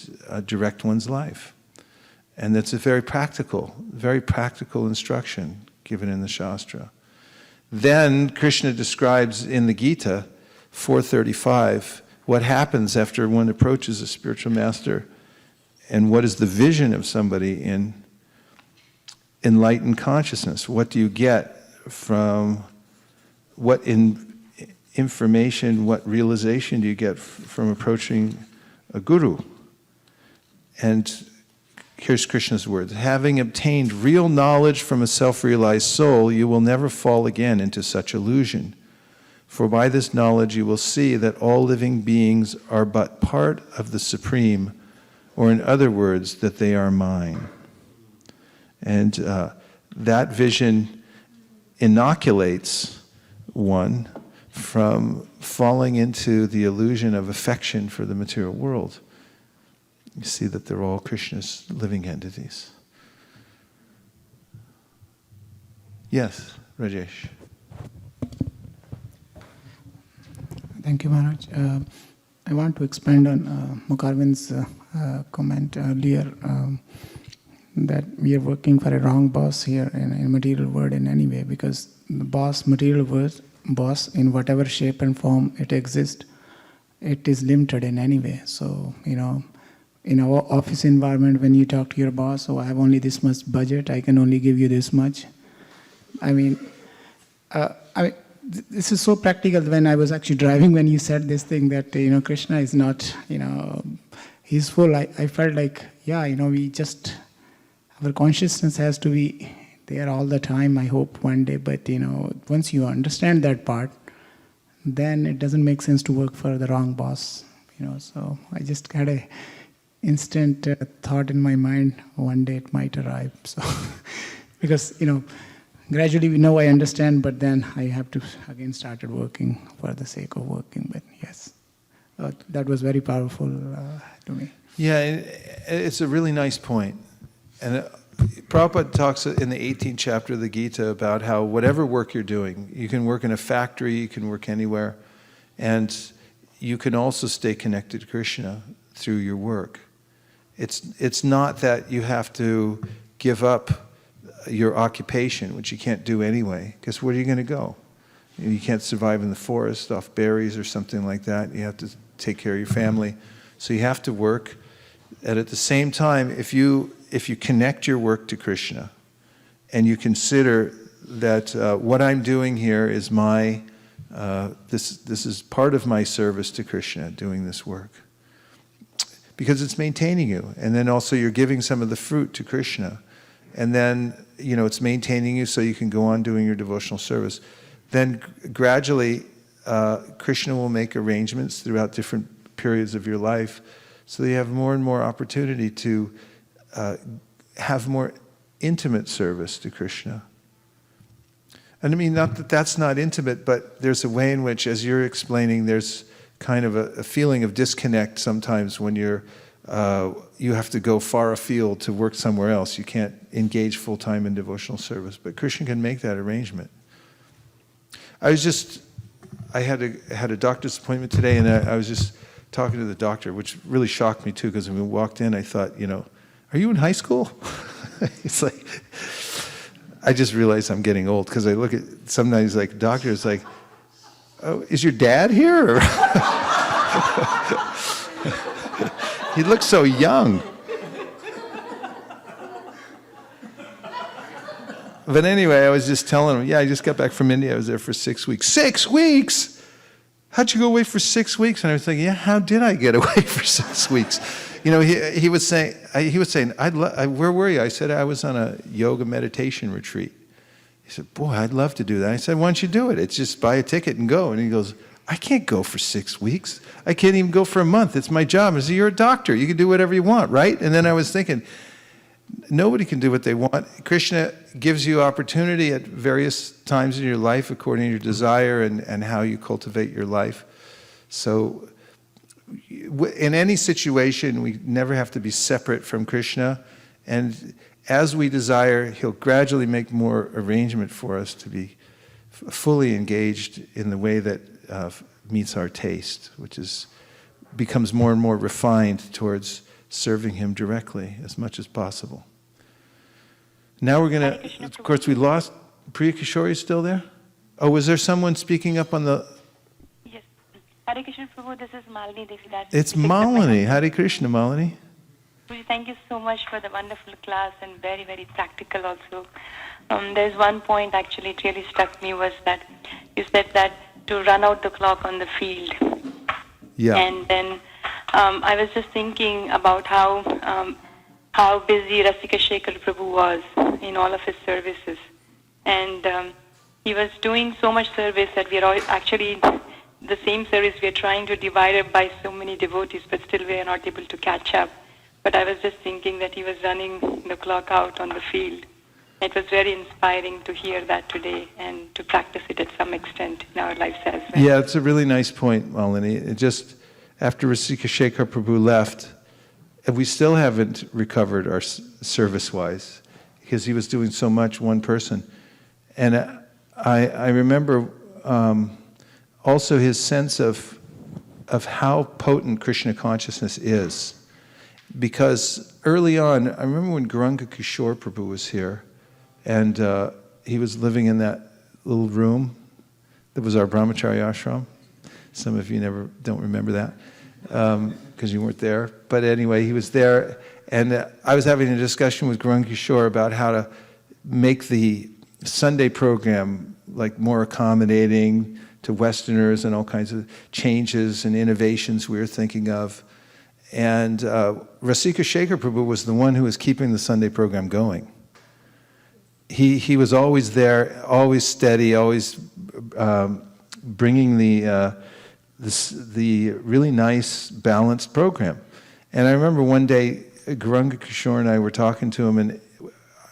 Speaker 1: direct one's life. And that's a very practical instruction given in the Shastra. Then Krishna describes in the Gita, 435, what happens after one approaches a spiritual master, and what is the vision of somebody in enlightened consciousness. What do you get from, what information, what realization do you get from approaching a guru? And here's Krishna's words. Having obtained real knowledge from a self-realized soul, you will never fall again into such illusion. For by this knowledge you will see that all living beings are but part of the Supreme, or in other words, that they are mine. And that vision inoculates one from falling into the illusion of affection for the material world. You see that they're all Krishna's living entities. Yes, Rajesh.
Speaker 10: Thank you, Maharaj. I want to expand on Mukharvin's comment earlier, that we are working for a wrong boss here in material world in any way, because the material world, boss in whatever shape and form it exists, it is limited in any way. So, in our office environment, when you talk to your boss, I have only this much budget, I can only give you this much. This is so practical. When I was actually driving, when you said this thing that, Krishna is not, he's full, I felt like, we just, our consciousness has to be there all the time, I hope one day. But, once you understand that part, then it doesn't make sense to work for the wrong boss. So I just had a instant thought in my mind, one day it might arrive. So because, gradually now I understand, but then I have to again started working for the sake of working. But yes, that was very powerful to me.
Speaker 1: Yeah, it's a really nice point. And Prabhupada talks in the 18th chapter of the Gita about how whatever work you're doing, you can work in a factory, you can work anywhere, and you can also stay connected to Krishna through your work. It's not that you have to give up your occupation, which you can't do anyway, because where are you going to go? You can't survive in the forest off berries or something like that. You have to take care of your family. So you have to work. And at the same time, if you connect your work to Krishna, and you consider that what I'm doing here is this is part of my service to Krishna, doing this work, because it's maintaining you, and then also you're giving some of the fruit to Krishna, and then it's maintaining you so you can go on doing your devotional service. Then gradually, Krishna will make arrangements throughout different periods of your life, so that you have more and more opportunity to have more intimate service to Krishna. And I mean, not that that's not intimate, but there's a way in which, as you're explaining, there's kind of a feeling of disconnect sometimes when you have to go far afield to work somewhere else. You can't engage full-time in devotional service, but Krishna can make that arrangement. I had a doctor's appointment today, and I was just talking to the doctor, which really shocked me too, because when we walked in, I thought, are you in high school? It's like, I just realized I'm getting old, because I look at sometimes like doctors like, oh, is your dad here? He looks so young. But anyway, I was just telling him, I just got back from India. I was there for 6 weeks. 6 weeks? How'd you go away for 6 weeks? And I was thinking, how did I get away for 6 weeks? He was saying, where were you? I said, I was on a yoga meditation retreat. He said, boy, I'd love to do that. I said, why don't you do it? It's just buy a ticket and go. And he goes, I can't go for 6 weeks. I can't even go for a month. It's my job. I said, you're a doctor. You can do whatever you want, right? And then I was thinking, nobody can do what they want. Krishna gives you opportunity at various times in your life according to your desire and how you cultivate your life. So in any situation, we never have to be separate from Krishna. And as we desire, he'll gradually make more arrangement for us to be fully engaged in the way that meets our taste, which becomes more and more refined towards serving him directly as much as possible. Now we're going to, of course, we lost, Priya Kishore is still there? Oh, was there someone speaking up on the...
Speaker 6: Yes. Hare Krishna Prabhu, this is Malini Devidas.
Speaker 1: It's Malini. Hare Krishna, Malini.
Speaker 6: Thank you so much for the wonderful class and very, very practical also. There's one point actually it really struck me was that you said that to run out the clock on the field.
Speaker 1: Yeah.
Speaker 6: And then I was just thinking about how busy Rasikar Puu was in all of his services. And he was doing so much service that we are all actually, the same service we are trying to divide it by so many devotees, but still we are not able to catch up. But I was just thinking that he was running the clock out on the field. It was very inspiring to hear that today and to practice it at some extent in our lives as well.
Speaker 1: Yeah, it's a really nice point, Malini. It just, after Rasikar Puu left, we still haven't recovered our service-wise, because he was doing so much, one person. And I remember also his sense of how potent Krishna consciousness is. Because early on, I remember when Gauranga Kishore Prabhu was here, and he was living in that little room that was our brahmachari ashram. Some of you don't remember that, because you weren't there. But anyway, he was there, and I was having a discussion with Gauranga Kishore about how to make the Sunday program like more accommodating to Westerners and all kinds of changes and innovations we were thinking of. And Rasikar Puu was the one who was keeping the Sunday program going. He was always there, always steady, always bringing the really nice, balanced program. And I remember one day, Gauranga Kishore and I were talking to him, and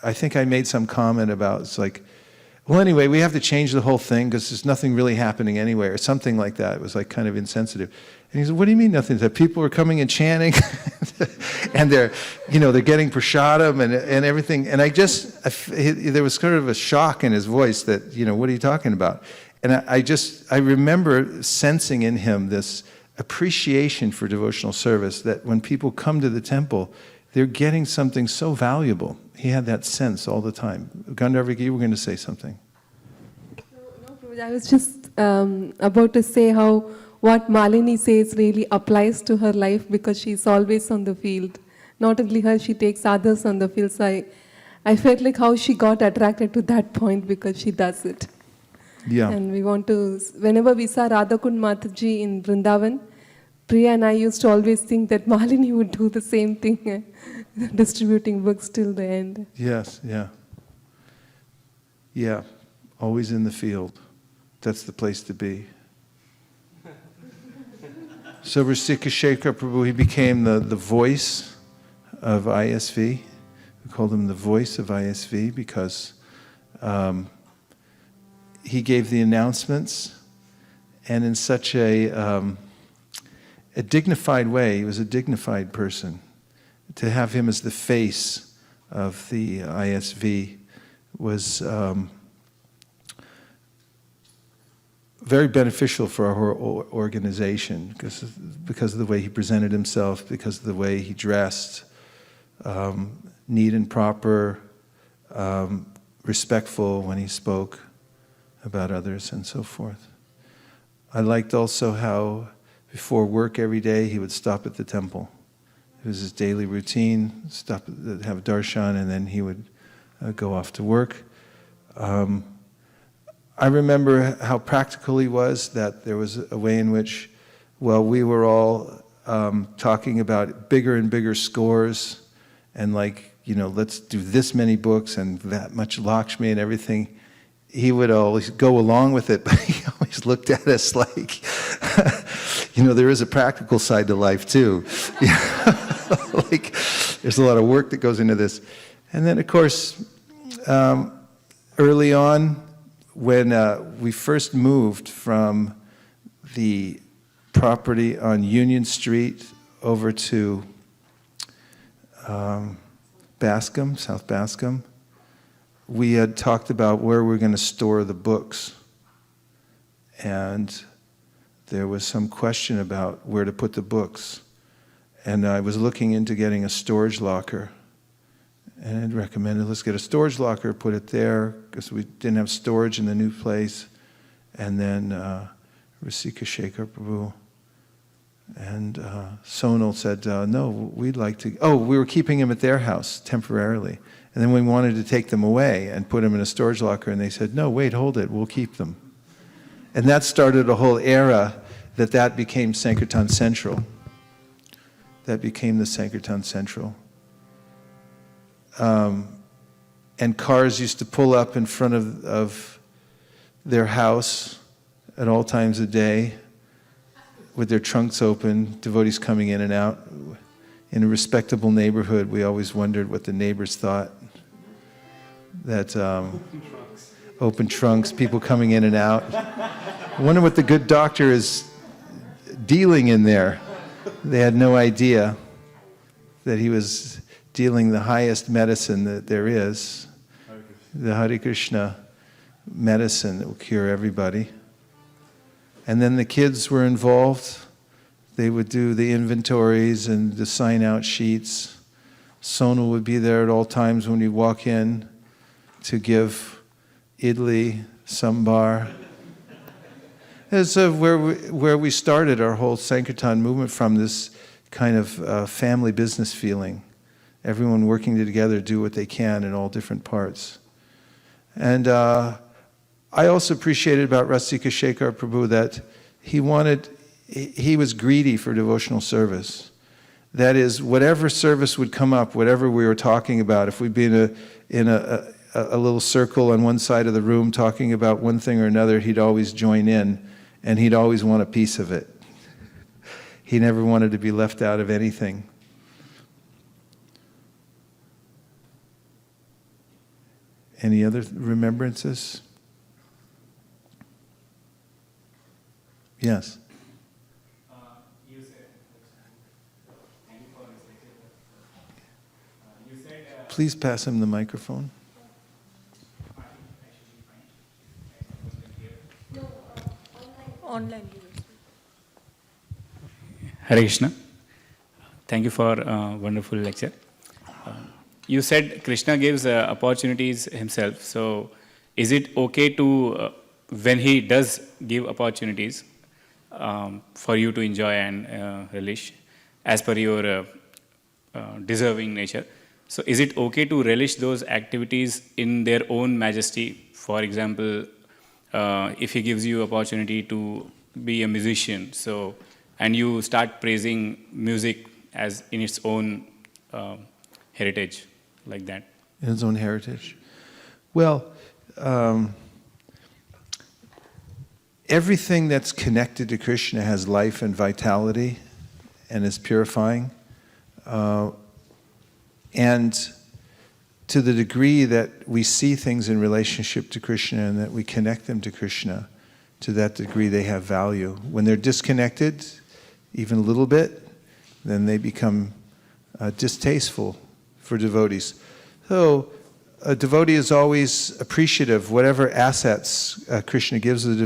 Speaker 1: I think I made some comment about, it's like, well, anyway, we have to change the whole thing because there's nothing really happening anyway, or something like that. It was like kind of insensitive. And he said, what do you mean nothing? That people are coming and chanting, and they're getting prasadam and everything. And there was sort of a shock in his voice that, what are you talking about? And I remember sensing in him this appreciation for devotional service, that when people come to the temple, they're getting something so valuable. He had that sense all the time. Gandharvika, you were going to say something.
Speaker 7: No, Prabhuji, I was just about to say how what Malini says really applies to her life, because she's always on the field. Not only her, she takes others on the field. So I felt like how she got attracted to that point, because she does it.
Speaker 1: Yeah.
Speaker 7: And we want to, whenever we saw Radhakund Mataji in Vrindavan, Priya and I used to always think that Malini would do the same thing, distributing books till the end.
Speaker 1: Yes, yeah. Yeah, always in the field. That's the place to be. So Rasikar Puu, he became the voice of ISV. We called him the voice of ISV because he gave the announcements, and in such a dignified way. He was a dignified person. To have him as the face of the ISV was very beneficial for our organization, because of the way he presented himself, because of the way he dressed, neat and proper, respectful when he spoke about others, and so forth. I liked also how before work every day he would stop at the temple. It was his daily routine, stop, have darshan, and then he would go off to work. I remember how practical he was, that there was a way in which, well, we were all talking about bigger and bigger scores, and like, let's do this many books and that much Lakshmi and everything. He would always go along with it, but he always looked at us like, there is a practical side to life too. Like, there's a lot of work that goes into this. And then, of course, early on, when we first moved from the property on Union Street over to Bascom, South Bascom, we had talked about where we're going to store the books. And there was some question about where to put the books. And I was looking into getting a storage locker. And I'd recommended, let's get a storage locker, put it there, because we didn't have storage in the new place. And then Rasikar Puu and Sonal said, no, we'd like to, we were keeping him at their house temporarily. And then we wanted to take them away and put them in a storage locker, and they said, no, wait, hold it, we'll keep them. And that started a whole era that became Sankirtan Central. That became the Sankirtan Central. And cars used to pull up in front of their house at all times of day with their trunks open, devotees coming in and out. In a respectable neighborhood, we always wondered what the neighbors thought. That open trunks, people coming in and out. I wonder what the good doctor is dealing in there. They had no idea that he was dealing the highest medicine that there is, the Hare Krishna medicine that will cure everybody. And then the kids were involved. They would do the inventories and the sign-out sheets. Sonal would be there at all times when you walk in to give idli, sambar. That's where we started our whole Sankirtan movement from, this kind of family business feeling. Everyone working together, do what they can in all different parts. And I also appreciated about Rasikar Puu that he was greedy for devotional service. That is, whatever service would come up, whatever we were talking about, if we'd be in a little circle on one side of the room talking about one thing or another, he'd always join in, and he'd always want a piece of it. He never wanted to be left out of anything. Any other remembrances? Yes. Please pass him the microphone.
Speaker 11: Online.
Speaker 12: Hare Krishna. Thank you for a wonderful lecture. You said Krishna gives opportunities himself. So is it okay to, when he does give opportunities for you to enjoy and relish as per your deserving nature, so is it okay to relish those activities in their own majesty? For example, if he gives you opportunity to be a musician, so and you start praising music as in its own heritage, like that.
Speaker 1: In its own heritage. Well, everything that's connected to Krishna has life and vitality and is purifying. And to the degree that we see things in relationship to Krishna and that we connect them to Krishna, to that degree they have value. When they're disconnected, even a little bit, then they become distasteful for devotees. So a devotee is always appreciative. Whatever assets Krishna gives the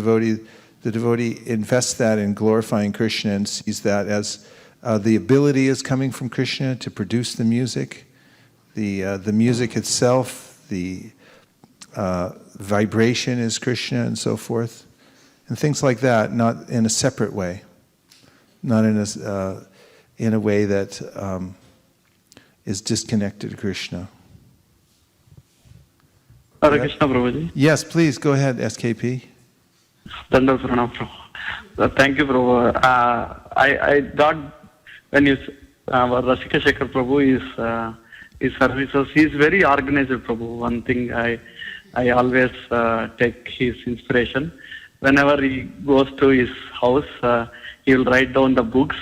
Speaker 1: devotee invests that in glorifying Krishna and sees that as the ability is coming from Krishna to produce the music. The music itself, the vibration is Krishna and so forth. And things like that, not in a separate way. Not in a way that is disconnected to Krishna.
Speaker 13: Hare Krishna, Prabhuji.
Speaker 1: Yes, please, go ahead, SKP.
Speaker 13: Dandavat Pranam, Prabhu. Thank you, Prabhu. I thought when you, Rasikar Prabhu, his services, he is very organized, Prabhu. One thing I always take his inspiration. Whenever he goes to his house, he will write down the books.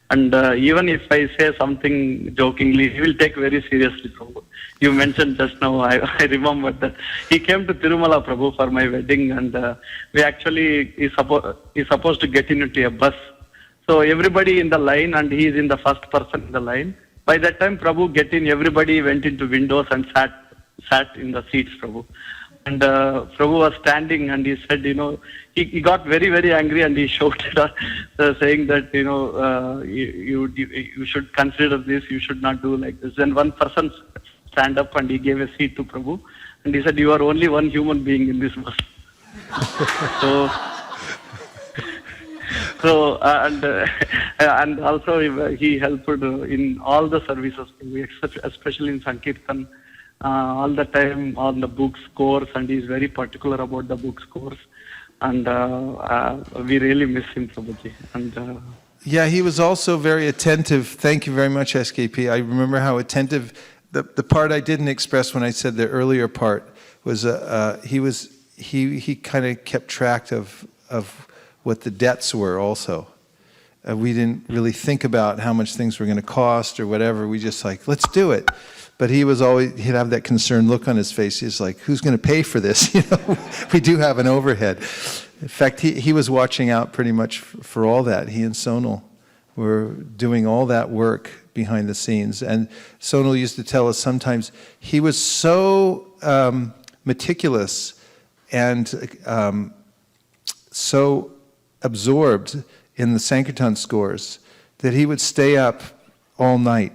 Speaker 13: And even if I say something jokingly, he will take very seriously, Prabhu. You mentioned just now, I remember that he came to Tirumala, Prabhu, for my wedding, and we actually is supposed to get into a bus. So everybody in the line, and he is in the first person in the line. By that time, Prabhu get in, everybody went into windows and sat in the seats, Prabhu. And Prabhu was standing, and he said, he got very, very angry, and he shouted, saying that, you should consider this, you should not do like this. Then one person stand up, and he gave a seat to Prabhu, and he said, you are only one human being in this bus. And also he helped in all the services, especially in Sankirtan, all the time on the book scores, and he is very particular about the book scores. And we really miss him, Prabhuji. And
Speaker 1: yeah, he was also very attentive. Thank you very much, SKP. I remember how attentive, the part I didn't express when I said the earlier part was he kind of kept track of what the debts were also. We didn't really think about how much things were going to cost or whatever. We just like, let's do it. But he'd have that concerned look on his face. He's like, who's going to pay for this? We do have an overhead. In fact, he was watching out pretty much for all that. He and Sonal were doing all that work behind the scenes. And Sonal used to tell us sometimes he was so meticulous and so absorbed in the Sankirtan scores that he would stay up all night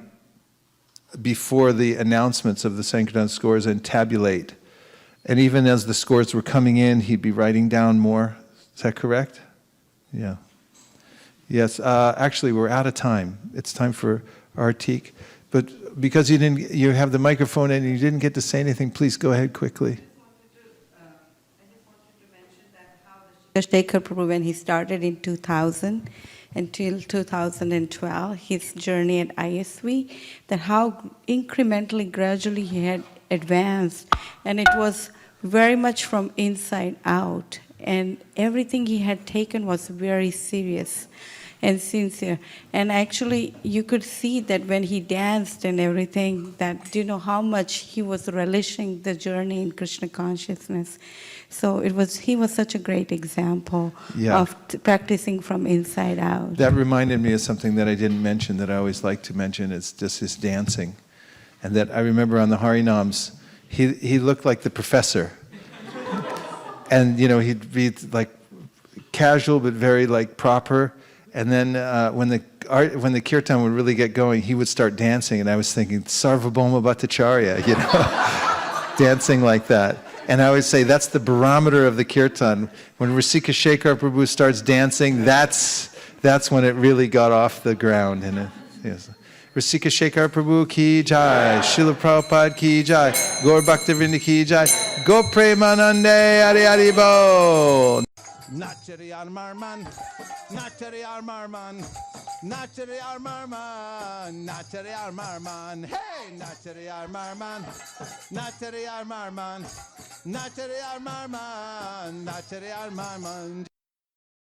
Speaker 1: before the announcements of the Sankirtan scores and tabulate. And even as the scores were coming in, he'd be writing down more. Is that correct? Yeah. Yes, actually we're out of time. It's time for Artik. But because you have the microphone and you didn't get to say anything, please go ahead quickly.
Speaker 14: Rasikar Puu, when he started in 2000 until 2012, his journey at ISV, that how incrementally, gradually he had advanced, and it was very much from inside out, and everything he had taken was very serious. and sincere. And actually, you could see that when he danced and everything, that you know how much he was relishing the journey in Krishna consciousness. So he was such a great example of practicing from inside out.
Speaker 1: That reminded me of something that I didn't mention that I always like to mention. It's just his dancing. And that I remember on the Harinams, he looked like the professor. And, you know, he'd be like casual but very like proper. And then when the kirtan would really get going, he would start dancing. And I was thinking, Sarvabhauma Bhattacharya, you know, dancing like that. And I always say that's the barometer of the kirtan. When Rasikar Puu starts dancing, that's when it really got off the ground. And yes. Rasikar Puu ki jai, Srila Prabhupada ki jai, Gaur Bhaktivinoda ki jai, Go Premanande Hari Hari Bo. Nachari Armarman, Nachari Armarman, Nachari Armarman, Nachari Armarman, hey, Nachari Armarman, Nachari Armarman, Nachari Armarman, Nachari Armarman.